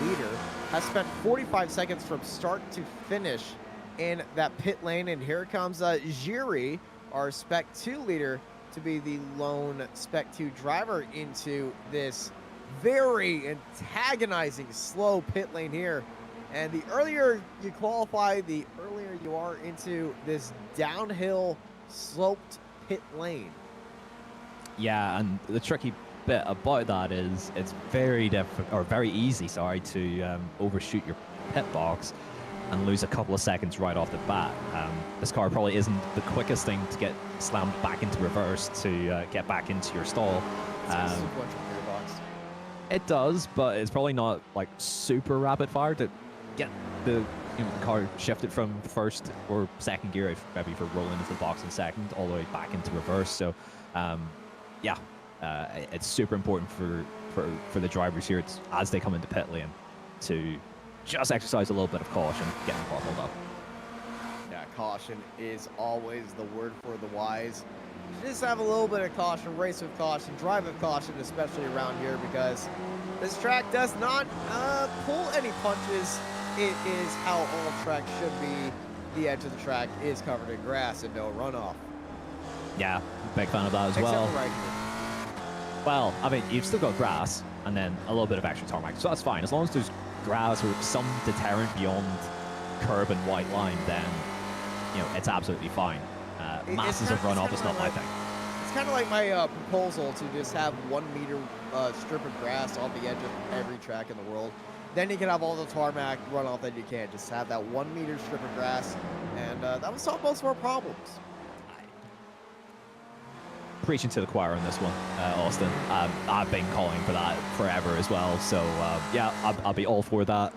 leader, has spent 45 seconds from start to finish in that pit lane. And here comes Jiri, our Spec 2 leader, to be the lone Spec 2 driver into this very antagonizing slow pit lane here. And the earlier you qualify, the earlier you are into this downhill sloped pit lane. Yeah, and the tricky bit about that is it's very easy, sorry, to overshoot your pit box and lose a couple of seconds right off the bat. This car probably isn't the quickest thing to get slammed back into reverse to get back into your stall. It does, but it's probably not like super rapid fire to get the car shifted from first or second gear, maybe for rolling into the box in second, all the way back into reverse. So, yeah, it's super important for the drivers here as they come into pit lane to just exercise a little bit of caution, getting the car pulled up. Yeah, caution is always the word for the wise. Just have a little bit of caution, race with caution, drive with caution, especially around here, because this track does not pull any punches. It is how all tracks should be. The edge of the track is covered in grass and no runoff. Yeah, big fan of that as Except well. for right here. Well, I mean, you've still got grass and then a little bit of extra tarmac, so that's fine. As long as there's grass or some deterrent beyond curb and white line, then, it's absolutely fine. Masses of runoff is not my thing. It's kind of like my proposal to just have 1 meter strip of grass on the edge of every track in the world. Then you can have all the tarmac runoff that you can. Just have that 1 meter strip of grass, and that would solve most of our problems. Preaching to the choir on this one, Austin. I've been calling for that forever as well, so yeah, I'll be all for that.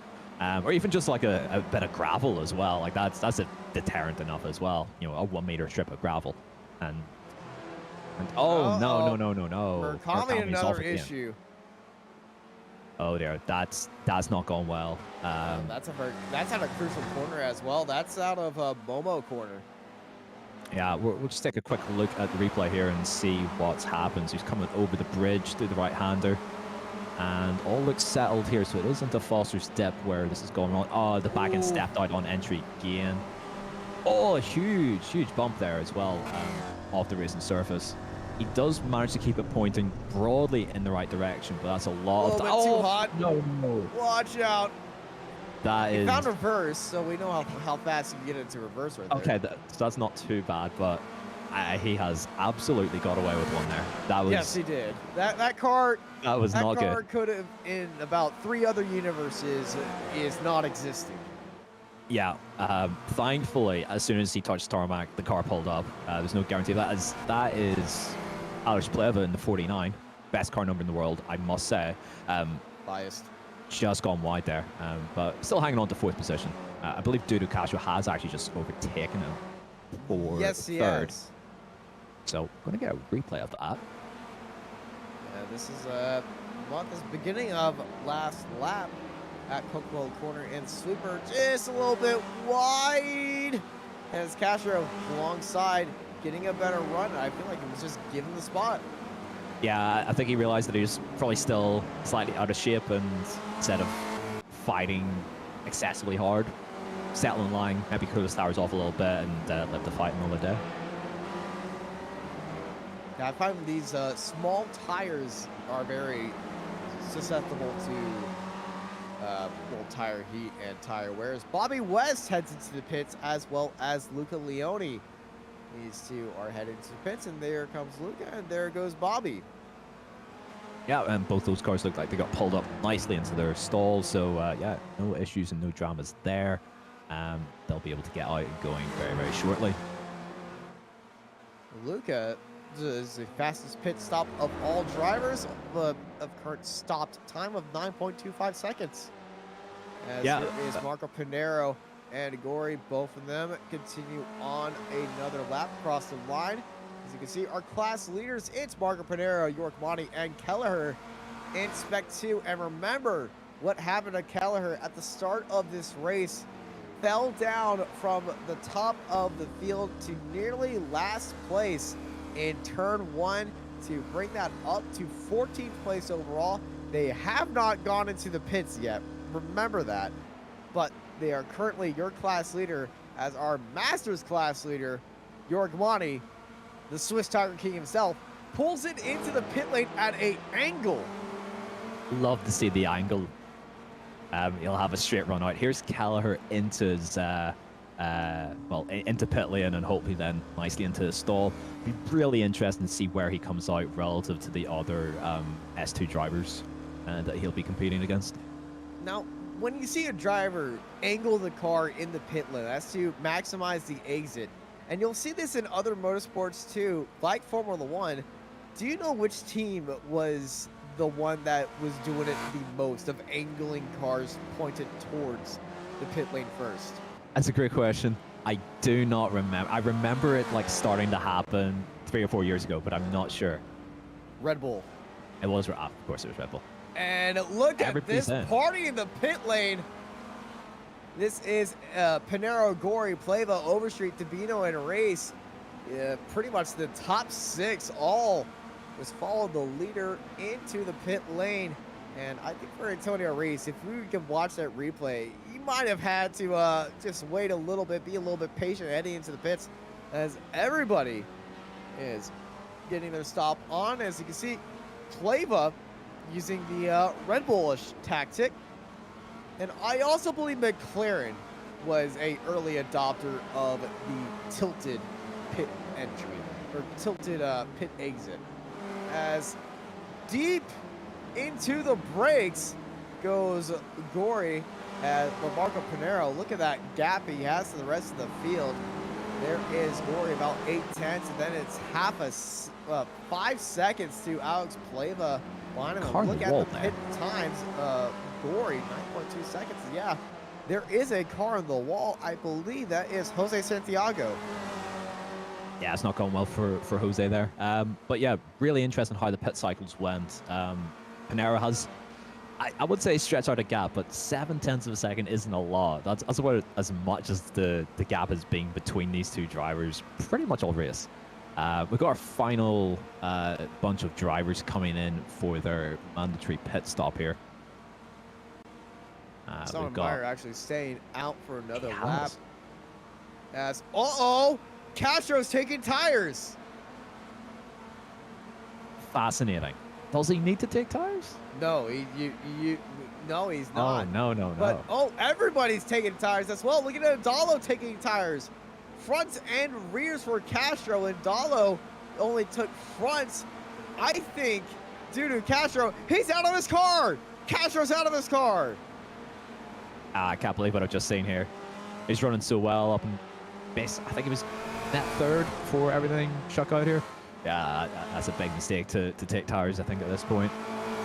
Or even just like a bit of gravel as well. Like that's a deterrent enough as well. A 1 meter strip of gravel, and oh no. Murakami, another issue. Oh dear, that's not going well. That's out of crucial corner as well. That's out of Momo corner. Yeah, we'll just take a quick look at the replay here and see what's happened. So he's coming over the bridge through the right-hander, and all looks settled here. So it isn't a Foster's dip where this is going on. Oh, the back end stepped out on entry again. Oh, a huge bump there as well off the racing surface. He does manage to keep it pointing broadly in the right direction, but that's a lot of... too hot. No. Watch out. That is... He found reverse, so we know how fast you can get into reverse right there. Okay, that's not too bad, but he has absolutely got away with one there. That was... Yes, he did. That car... That was not good. That car could have, in about 3 other universes, is not existing. Yeah, thankfully, as soon as he touched tarmac, the car pulled up. There's no guarantee of that. That is Alex Pleva in the 49. Best car number in the world, I must say. Biased. Just gone wide there, but still hanging on to 4th position. I believe Dudu Castro has actually just overtaken him for yes, he 3rd. Has. So, going to get a replay of that. Yeah, this is this beginning of last lap at Coca-Cola corner, and Sweeper just a little bit wide. And it's Castro alongside getting a better run. I feel like he was just given the spot. Yeah, I think he realized that he was probably still slightly out of shape, and instead of fighting excessively hard, settle in line, maybe cool his tires off a little bit and let the fight another day. Yeah, I find these small tires are very susceptible to little tire heat and tire wears. Bobby West heads into the pits, as well as Luca Leone. These two are headed to the pits, and there comes Luca, and there goes Bobby. Yeah, and both those cars look like they got pulled up nicely into their stalls, so yeah, no issues and no dramas there. They'll be able to get out and going very, very shortly. Luca is the fastest pit stop of all drivers of current stopped time of 9.25 seconds. As Yeah. here is Marco Pinero and Gory. Both of them continue on another lap across the line. As you can see, our class leaders, it's Marco Pinero, York Monty, and Kelleher in Spec 2. And remember what happened to Kelleher at the start of this race. Fell down from the top of the field to nearly last place in turn 1 to bring that up to 14th place overall. They have not gone into the pits yet. Remember that. But they are currently your class leader, as our Masters class leader, York Monty, the Swiss Tiger King himself, pulls it into the pit lane at an angle. Love to see the angle. He'll have a straight run out. Here's Kelleher into his, well, into pit lane and hopefully then nicely into the stall. Be really interesting to see where he comes out relative to the other S2 drivers that he'll be competing against. Now, when you see a driver angle the car in the pit lane, that's to maximize the exit. And you'll see this in other motorsports too, like Formula 1. Do you know which team was the one that was doing it the most, of angling cars pointed towards the pit lane first? That's a great question. I do not remember. I remember it like starting to happen 3 or 4 years ago, but I'm not sure. Red Bull. It was, of course it was Red Bull. And look at this party in the pit lane. This is Pinero, Gory, Pleva, Overstreet, Tabino, and Race. Pretty much the top 6 all just followed the leader into the pit lane. And I think for Antonio Reese, if we could watch that replay, he might have had to just wait a little bit, be a little bit patient heading into the pits, as everybody is getting their stop on. As you can see, Pleva using the Red Bullish tactic. And I also believe McLaren was a early adopter of the tilted pit entry, or tilted pit exit. As deep into the brakes goes Gory at Marco Pinero. Look at that gap he has to the rest of the field. There is Gory about 8/10, and then it's 5 seconds to Alex Pleva. Look at the pit times. Gory, 9.2 seconds. Yeah, there is a car on the wall. I believe that is Jose Santiago. Yeah, it's not going well for Jose there. But yeah, really interesting how the pit cycles went. Pinero has, I would say, stretched out a gap, but 0.7 of a second isn't a lot. That's about as much as the gap has been between these two drivers pretty much all race. We've got our final bunch of drivers coming in for their mandatory pit stop here. We've got Meyer actually staying out for another lap. As Castro's taking tires. Fascinating. Does he need to take tires? No, no, he's not. Oh, no. But everybody's taking tires as well. Look at Dallo taking tires. Fronts and rears for Castro, and Dallo only took fronts. I think due to Castro, he's out of his car. Castro's out of his car. I can't believe what I've just seen here. He's running so well up in base. I think he was net third before everything shook out here. Yeah, that's a big mistake to take tires, I think, at this point.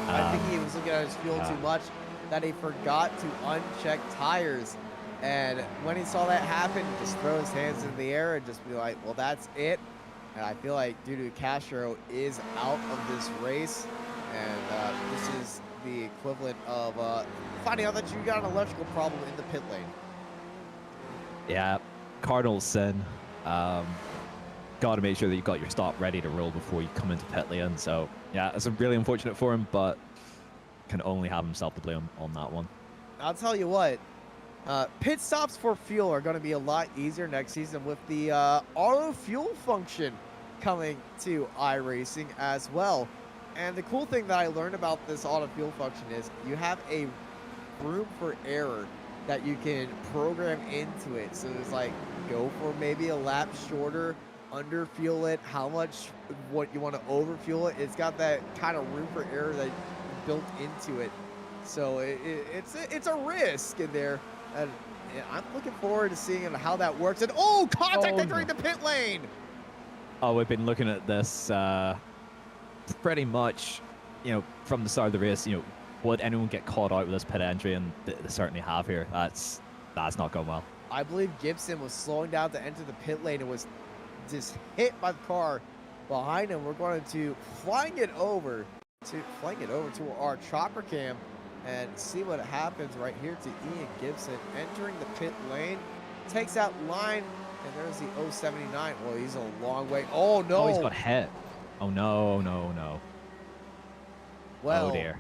I think he was looking at his fuel too much, that he forgot to uncheck tires. And when he saw that happen, he just throw his hands in the air and just be like, well, that's it. And I feel like due to Castro is out of this race, and this is the equivalent of finding out that you got an electrical problem in the pit lane. Yeah, cardinal sin. Got to make sure that you've got your stop ready to roll before you come into pit lane. So yeah, it's really unfortunate for him, but can only have himself to blame on that one. I'll tell you what, pit stops for fuel are going to be a lot easier next season with the auto fuel function coming to iRacing as well. And the cool thing that I learned about this auto fuel function is you have a room for error that you can program into it. So it's like, go for maybe a lap shorter, under fuel it, how much, what you want to over fuel it. It's got that kind of room for error that built into it. So it's a risk in there. And I'm looking forward to seeing how that works. And contact entering the pit lane. Oh, we've been looking at this pretty much, from the start of the race. Would anyone get caught out with this pit entry? And they certainly have here. That's not going well. I believe Gibson was slowing down to enter the pit lane and was just hit by the car behind him. We're going to flying it over to our chopper cam and see what happens right here to Ian Gibson entering the pit lane. Takes out line, and there's the 079. Well, he's a long way. Oh, no. Oh, he's got hit. Oh, no. Well, oh, dear.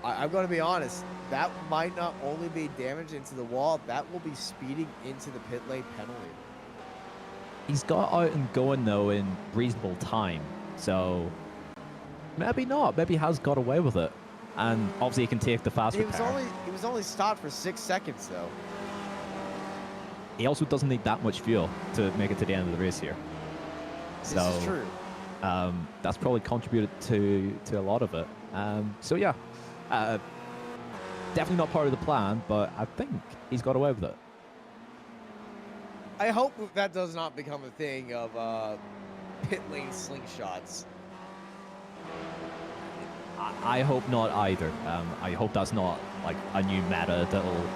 I'm going to be honest. That might not only be damage into the wall, that will be speeding into the pit lane penalty. He's got out and going, though, in reasonable time. So, maybe not. Maybe he has got away with it. And obviously, he can take the fast repair. He was only stopped for 6 seconds, though. He also doesn't need that much fuel to make it to the end of the race here. This is true. That's probably contributed to a lot of it. So yeah, definitely not part of the plan, but I think he's got away with it. I hope that does not become a thing of pit lane slingshots. I hope not either. I hope that's not like a new meta that'll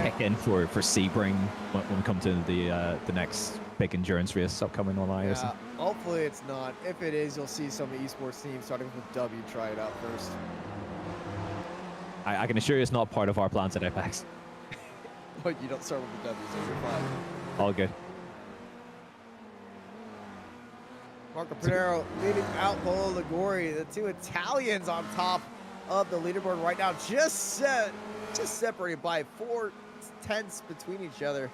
kick in for Sebring when we come to the next big endurance race upcoming on iRacing. Yeah, hopefully it's not. If it is, you'll see some esports teams starting with W try it out first. I can assure you it's not part of our plans at Apex. But you don't start with the W, so you're fine. All good. Marco Pinero leading out Polo Ligori. The two Italians on top of the leaderboard right now, just separated by 4/10 between each other,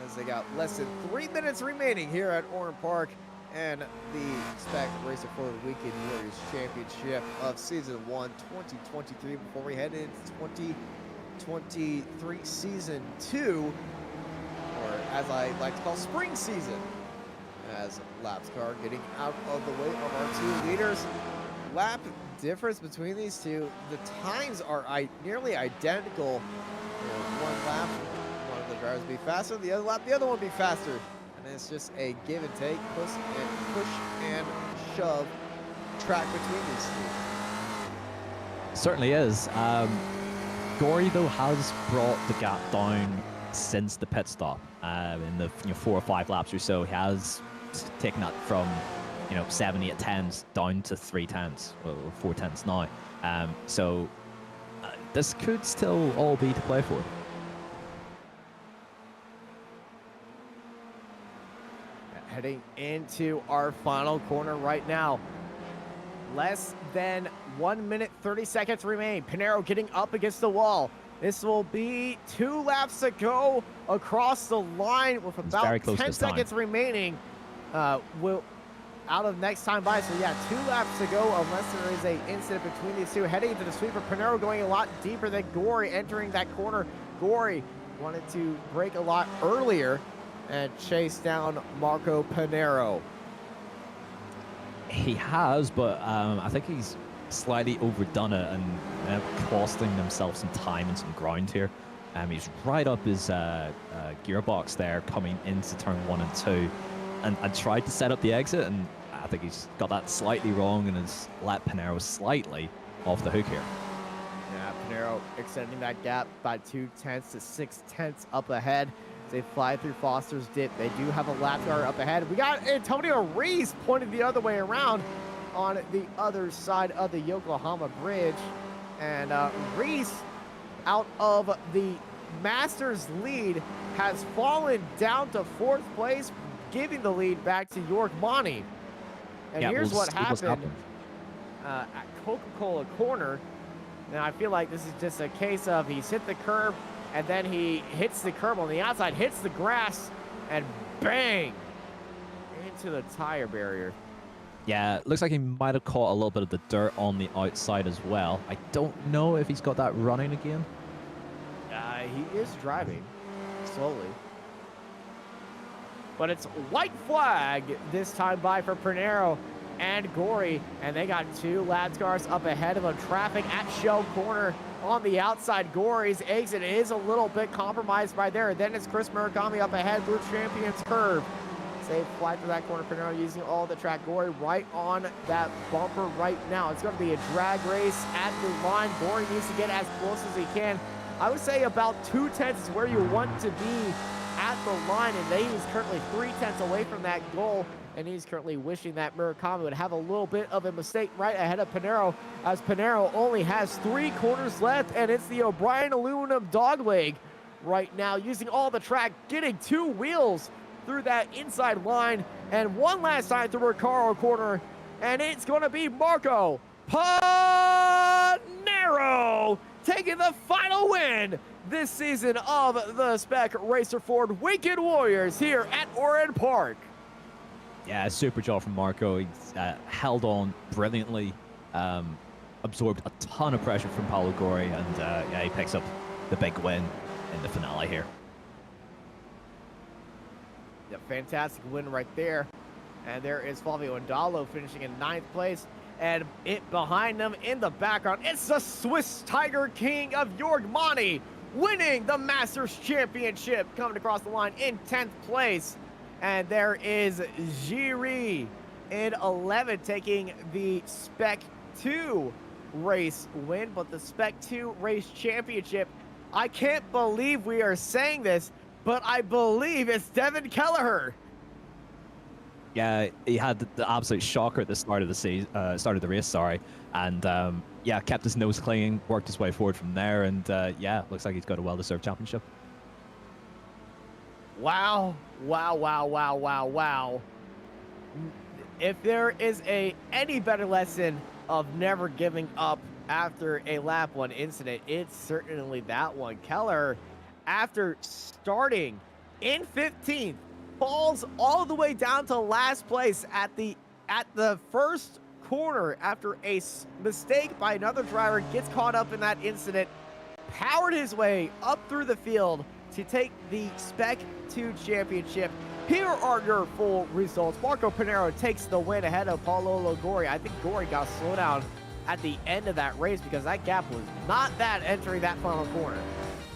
as they got less than 3 minutes remaining here at Oran Park and the Spec Racer for the Weekend Warriors Championship of Season 1 2023 before we head into 2023 Season 2, or as I like to call spring season, as Lap's car getting out of the way of our two leaders. Lap difference between these two, the times are nearly identical. One lap, one of the drivers will be faster, the other lap, the other one will be faster. And it's just a give and take, push and shove track between these two. Certainly is. Gory, though, has brought the gap down since the pit stop. In the 4 or 5 laps or so, he has taken that from 7, 8 tenths down to 3 tenths, or 4 tenths now. So this could still all be to play for. Heading into our final corner right now. Less than 1 minute, 30 seconds remain. Pinero getting up against the wall. This will be 2 laps to go across the line with about 10 seconds remaining. Will out of next time by. So yeah, 2 laps to go unless there is a incident between these two. Heading into the sweeper, Pinero going a lot deeper than Gory entering that corner. Gory wanted to brake a lot earlier and chase down Marco Pinero. He has, but I think he's slightly overdone it and costing himself some time and some ground here. He's right up his gearbox there coming into turn 1 and 2 and tried to set up the exit, and I think he's got that slightly wrong and has let Pinero slightly off the hook here. Yeah, Pinero extending that gap by 2 tenths to 6 tenths up ahead. They fly through Foster's dip. They do have a lap car up ahead. We got Antonio Reese pointed the other way around on the other side of the Yokohama Bridge. And Reese, out of the Masters lead, has fallen down to 4th place, giving the lead back to York Monty. And yeah, here's what happened at Coca-Cola Corner. And I feel like this is just a case of he's hit the curb, and then he hits the curb on the outside, hits the grass, and bang! Into the tire barrier. Yeah, looks like he might have caught a little bit of the dirt on the outside as well. I don't know if he's got that running again. He is driving slowly. But it's white flag this time by for Pernero and Gory. And they got two lads cars up ahead of them. Traffic at Shell Corner on the outside. Gory's exit is a little bit compromised by there. Then it's Chris Murakami up ahead through Champions Curve. Safe fly through that corner. Pernero using all the track. Gory right on that bumper right now. It's going to be a drag race at the line. Gory needs to get as close as he can. I would say about 2/10 is where you want to be at the line, and he's currently 3/10 away from that goal, and he's currently wishing that Murakami would have a little bit of a mistake right ahead of Pernero, as Pernero only has 3 corners left, and it's the O'Brien aluminum dogleg right now, using all the track, getting 2 wheels through that inside line, and one last time through Recaro corner, and it's going to be Marco Pernero taking the final win this season of the Spec Racer Ford Wicked Warriors here at Oran Park. Yeah, super job from Marco. He's held on brilliantly, absorbed a ton of pressure from Paulo Gory, and yeah, he picks up the big win in the finale here. Yeah, fantastic win right there. And there is Flavio Andalo finishing in 9th place. And it behind them in the background, it's the Swiss Tiger King of Jorg Mani winning the Masters Championship, coming across the line in 10th place. And there is Jiri in 11th, taking the Spec 2 race win, but the Spec 2 race championship, I can't believe we are saying this, but I believe it's Devin Kelleher. Yeah, he had the absolute shocker at the start of the race, sorry, and yeah, kept his nose clean, worked his way forward from there, and yeah, looks like he's got a well-deserved championship. Wow, wow, wow, wow, wow, wow. If there is any better lesson of never giving up after a lap 1 incident, it's certainly that one. Keller, after starting in 15th, falls all the way down to last place at the first corner after a mistake by another driver, gets caught up in that incident, powered his way up through the field to take the Spec 2 championship. Here are your full results. Marco Pernero takes the win ahead of Paulo Gory. I think Gory got slowed down at the end of that race because that gap was not that entering that final corner.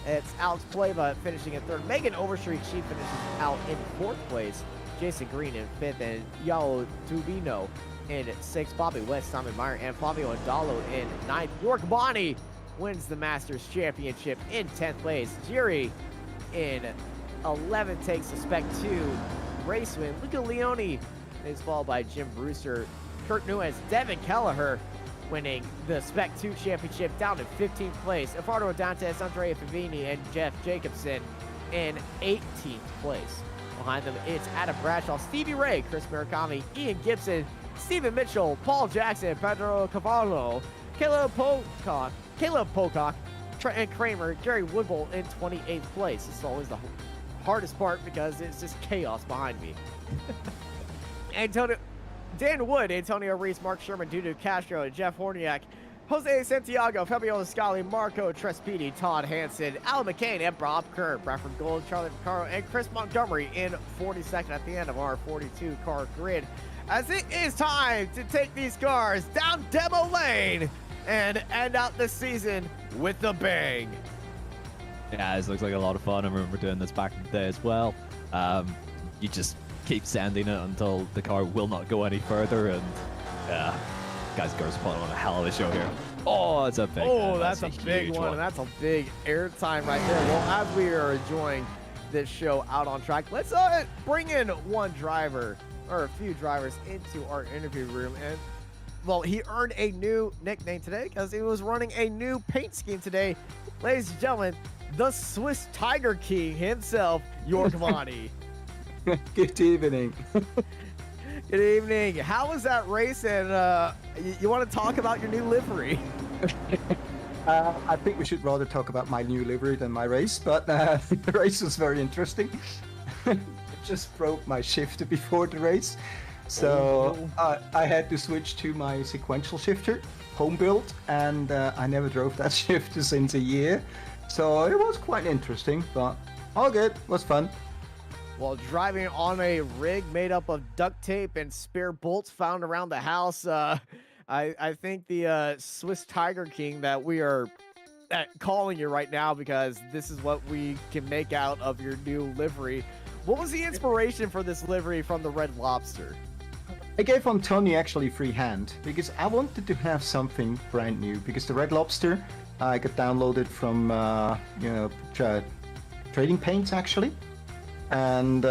It's Alex Pleva finishing in 3rd. Megan Overstreet, she finishes out in 4th place. Jason Green in 5th, and Yao Tubino in 6th. Bobby West, Simon Meyer, and Flavio Andalo in 9th. Jorg Mani wins the Masters Championship in 10th place. Jiri in 11th takes the Spec 2 race win. Luca Leone is followed by Jim Brewster, Kurt Nuez, Devin Kelleher winning the Spec 2 championship down in 15th place. Eduardo Dantes, Andrea Favini, and Jeff Jacobson in 18th place. Behind them, it's Adam Bradshaw, Stevie Ray, Chris Murakami, Ian Gibson, Stephen Mitchell, Paul Jackson, Pedro Cavallo, Caleb Pocock, Trent Kramer, Jerry Woodbull in 28th place. This is always the hardest part because it's just chaos behind me. Dan Wood, Antonio Reese, Mark Sherman, Dudu Castro, Jeff Horniak, Jose Santiago, Fabiola Scali, Marco Trespidi, Todd Hansen, Al McCain, and Bob Kerr, Bradford Gold, Charlie Vaccaro, and Chris Montgomery in 42nd at the end of our 42-car grid. As it is time to take these cars down demo lane and end out the season with a bang. Yeah, this looks like a lot of fun. I remember doing this back in the day as well. You just keep sending it until the car will not go any further, and yeah, guys, girls putting on a hell of a show here. Oh, it's a big. Oh, that's a big one, and that's a big airtime right there. Well, as we are enjoying this show out on track, let's bring in one driver or a few drivers into our interview room. And well, he earned a new nickname today because he was running a new paint scheme today. Ladies and gentlemen, the Swiss Tiger King himself, Jorg Mani. Good evening. Good evening. How was that race? And you want to talk about your new livery? I think we should rather talk about my new livery than my race, but the race was very interesting. It just broke my shift before the race. So I had to switch to my sequential shifter, home built, and I never drove that shifter since a year. So it was quite interesting, but all good, was fun. While driving on a rig made up of duct tape and spare bolts found around the house, I think the Swiss Tiger King that we are calling you right now, because this is what we can make out of your new livery. What was the inspiration for this livery from the Red Lobster? I gave Antonio actually free hand because I wanted to have something brand new, because the Red Lobster I got downloaded from trading paints actually. And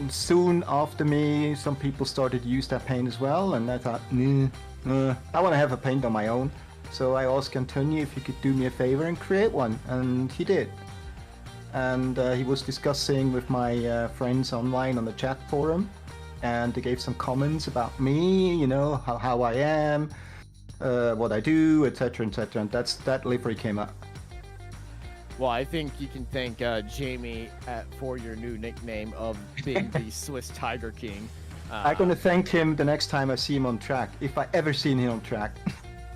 soon after me, some people started to use that paint as well, and I thought, I want to have a paint on my own. So I asked Antonio if he could do me a favor and create one, and he did. And he was discussing with my friends online on the chat forum, and they gave some comments about me, you know, how I am, what I do, etc., etc. And that livery came up. Well, I think you can thank Jamie for your new nickname of being the Swiss Tiger King. I'm going to thank him the next time I see him on track, if I ever seen him on track.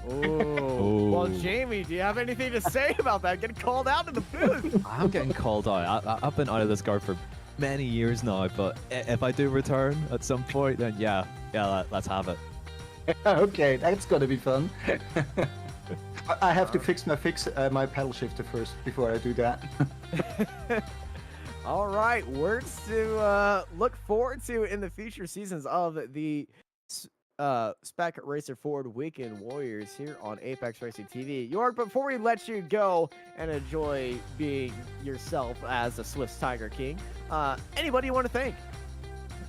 Oh. Well, Jamie, do you have anything to say about that? Getting called out in the booth. I'm getting called out. I've been out of this car for many years now, but if I do return at some point, then yeah, let's have it. Okay, that's going to be fun. I have to fix my pedal shifter first before I do that. All right, words to look forward to in the future seasons of the Spec Racer Forward Weekend Warriors here on Apex Racing TV. York, before we let you go and enjoy being yourself as a Swiss Tiger King, anybody you want to thank?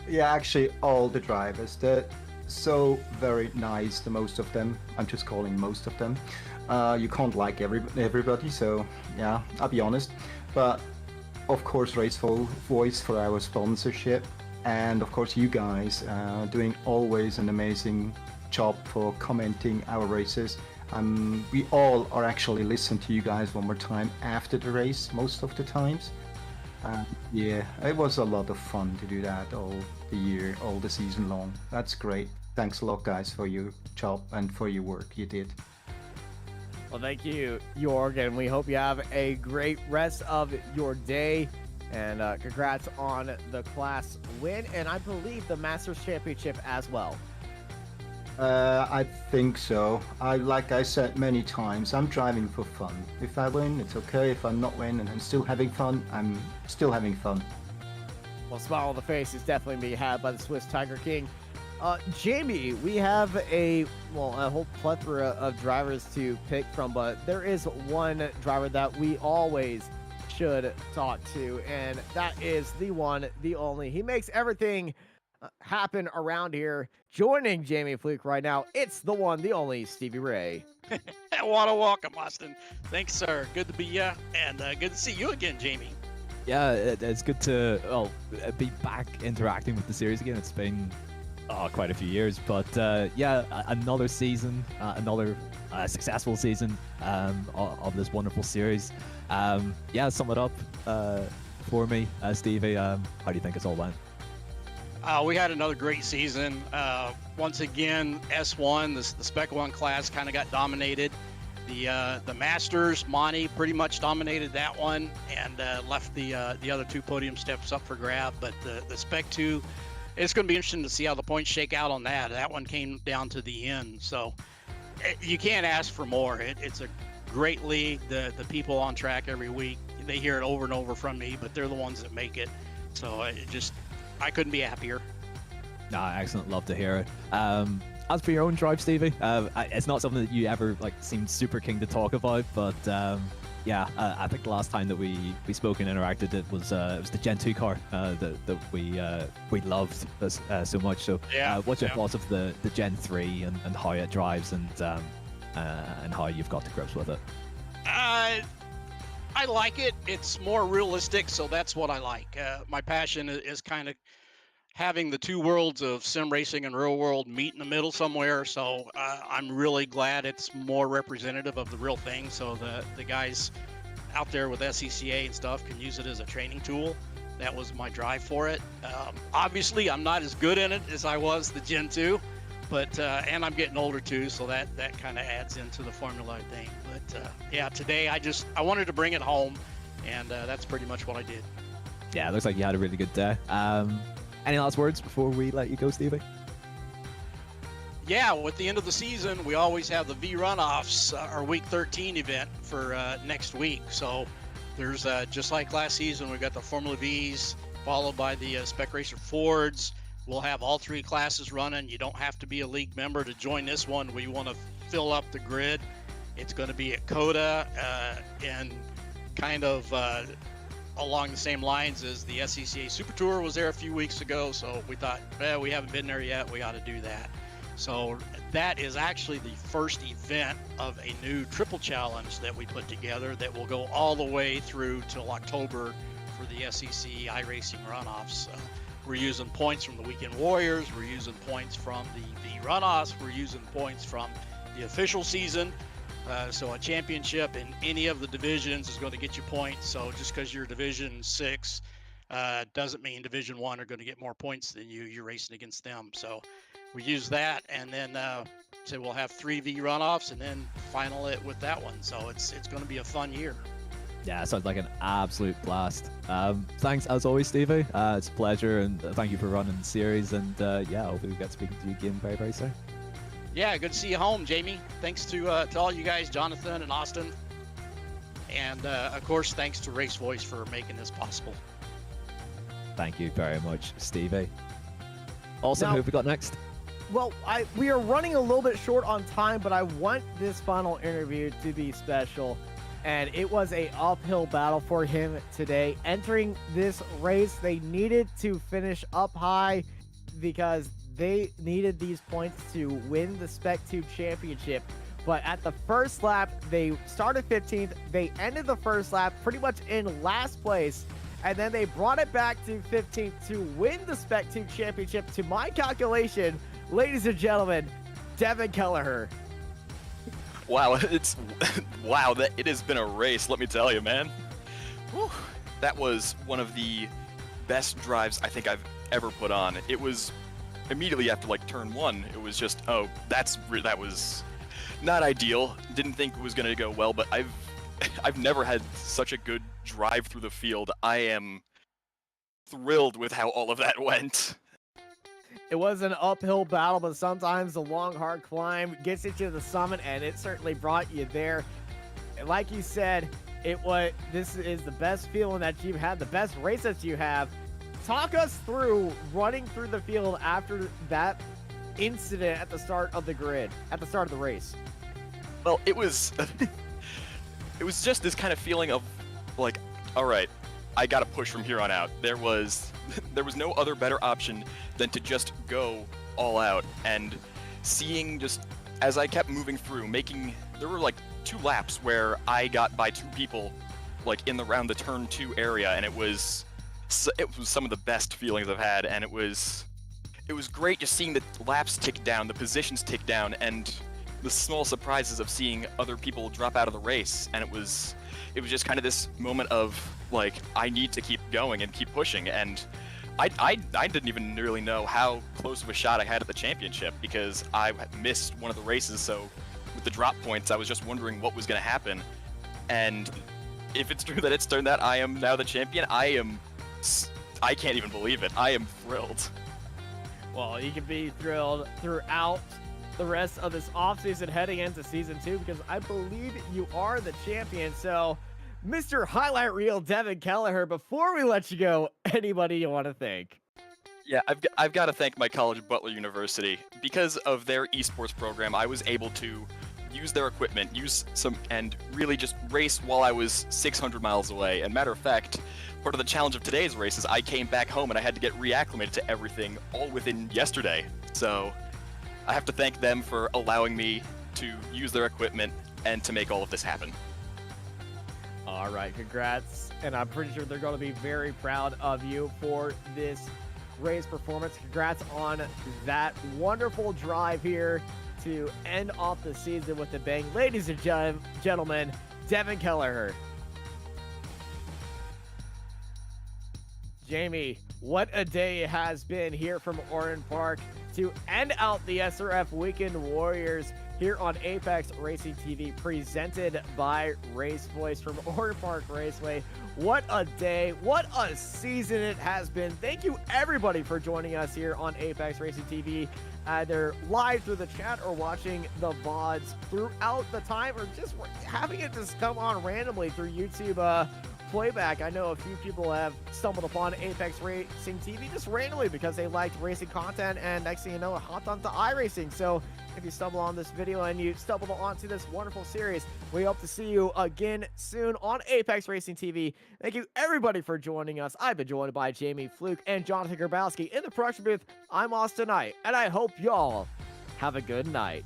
Yeah, actually, all the drivers. They're so very nice, the most of them. I'm just calling most of them. You can't like everybody, so yeah, I'll be honest. But of course, RaceVoice for our sponsorship, and of course you guys doing always an amazing job for commenting our races. We all are actually listening to you guys one more time after the race most of the times. Yeah, it was a lot of fun to do that all the year, all the season long. That's great. Thanks a lot, guys, for your job and for your work you did. Well, thank you, Jorg, and we hope you have a great rest of your day. And congrats on the class win, and I believe the Masters Championship as well. I think so. Like I said many times, I'm driving for fun. If I win, it's okay. If I'm not winning and I'm still having fun, I'm still having fun. Well, smile on the face is definitely being had by the Swiss Tiger King. Jamie, we have a whole plethora of drivers to pick from, but there is one driver that we always should talk to, and that is the one, the only. He makes everything happen around here. Joining Jamie Fluke right now, it's the one, the only Stevie Ray. What a welcome, Austin. Thanks, sir. Good to be here, and good to see you again, Jamie. Yeah, it's good to be back interacting with the series again. It's been quite a few years, but yeah, another season, another successful season of this wonderful series. Yeah, sum it up for me, Stevie. How do you think it's all went? We had another great season. Once again, S1, the Spec 1 class kind of got dominated. The Masters, Monty pretty much dominated that one and left the other two podium steps up for grab. But the Spec 2, it's going to be interesting to see how the points shake out on that. That one came down to the end. So you can't ask for more. It's a great league. The people on track every week, they hear it over and over from me, but they're the ones that make it. So I couldn't be happier. Excellent. Love to hear it. As for your own drive, Stevie, it's not something that you ever seemed super keen to talk about, but yeah, I think the last time that we spoke and interacted, it was the Gen 2 car that we loved so much. So yeah, what's your thoughts of the Gen 3 and how it drives and how you've got to grips with it? I like it. It's more realistic, so that's what I like. My passion is kind of having the two worlds of sim racing and real world meet in the middle somewhere. So I'm really glad it's more representative of the real thing. So the guys out there with SCCA and stuff can use it as a training tool. That was my drive for it. Obviously, I'm not as good in it as I was the Gen 2, but and I'm getting older too, so that kind of adds into the Formula thing. But yeah, today I wanted to bring it home, and that's pretty much what I did. Yeah, it looks like you had a really good day. Any last words before we let you go, Stevie? Yeah, with the end of the season, we always have the V runoffs, our Week 13 event for next week. So there's just like last season, we got the Formula Vs followed by the Spec Racer Fords. We'll have all 3 classes running. You don't have to be a league member to join this one. We want to fill up the grid. It's going to be at COTA and kind of along the same lines as the SCCA Super Tour was there a few weeks ago. So we thought, we haven't been there yet. We ought to do that. So that is actually the first event of a new triple challenge that we put together that will go all the way through till October for the SEC iRacing runoffs. We're using points from the Weekend Warriors. We're using points from the runoffs. We're using points from the official season. So a championship in any of the divisions is going to get you points. So just because you're Division 6 doesn't mean Division 1 are going to get more points than you. You're racing against them. So we use that, and then so we'll have 3 V runoffs, and then final it with that one. So it's going to be a fun year. Yeah, it sounds like an absolute blast. Thanks as always, Stevie. It's a pleasure, and thank you for running the series. And yeah, hopefully we get speaking to you again very, very soon. Yeah, good to see you home, Jamie. Thanks to all you guys, Jonathan and Austin, and of course thanks to RaceVoice for making this possible. Thank you very much, Stevie. Also, Now- who have we got next? Well, we are running a little bit short on time, but I want this final interview to be special. And it was a uphill battle for him today. Entering this race, they needed to finish up high because they needed these points to win the Spec 2 championship. But at the first lap, they started 15th. They ended the first lap pretty much in last place. And then they brought it back to 15th to win the Spec 2 championship. To my calculation, ladies and gentlemen, Devin Kelleher. Wow, wow, it has been a race, let me tell you, man. Whew. That was one of the best drives I think I've ever put on. It was immediately after like turn 1. It was just, oh, that was not ideal. Didn't think it was going to go well, but I've never had such a good drive through the field. I am thrilled with how all of that went. It was an uphill battle, but sometimes the long, hard climb gets you to the summit, and it certainly brought you there. And like you said, this is the best feeling that you've had, the best race that you have. Talk us through running through the field after that incident at the start of the grid, at the start of the race. Well, it was it was just this kind of feeling of like, all right, I gotta push from here on out. There was no other better option than to just go all out. And seeing just as I kept moving through, there were like 2 laps where I got by 2 people like in around the turn 2 area, and it was some of the best feelings I've had. And it was great just seeing the laps tick down, the positions tick down, and the small surprises of seeing other people drop out of the race. And it was just kind of this moment of like, I need to keep going and keep pushing. And I didn't even really know how close of a shot I had at the championship because I missed one of the races. So with the drop points, I was just wondering what was going to happen. And if it's true that it's turned out I am now the champion, I can't even believe it. I am thrilled. Well, you can be thrilled throughout the rest of this offseason heading into Season 2 because I believe you are the champion. So, Mr. Highlight Reel Devin Kelleher, before we let you go, anybody you want to thank? Yeah, I've got to thank my college, Butler University. Because of their esports program, I was able to use their equipment, and really just race while I was 600 miles away. And matter of fact, part of the challenge of today's race is I came back home and I had to get reacclimated to everything all within yesterday. So I have to thank them for allowing me to use their equipment and to make all of this happen. All right, congrats. And I'm pretty sure they're going to be very proud of you for this race performance. Congrats on that wonderful drive here to end off the season with a bang. Ladies and gentlemen, Devin Kelleher. Jamie, what a day it has been here from Oran Park to end out the SRF Weekend Warriors here on Apex Racing TV, presented by RaceVoice from Oran Park Raceway. What a day, what a season it has been. Thank you everybody for joining us here on Apex Racing TV, either live through the chat or watching the VODs throughout the time, or just having it just come on randomly through YouTube playback. I know a few people have stumbled upon Apex Racing TV just randomly because they liked racing content, and next thing you know, it hopped onto iRacing. So if you stumble on this video and you stumble onto this wonderful series, we hope to see you again soon on Apex Racing TV. Thank you everybody for joining us. I've been joined by Jamie Fluke and Jonathan Grabowski in the production booth. I'm Austin Knight, and I hope y'all have a good night.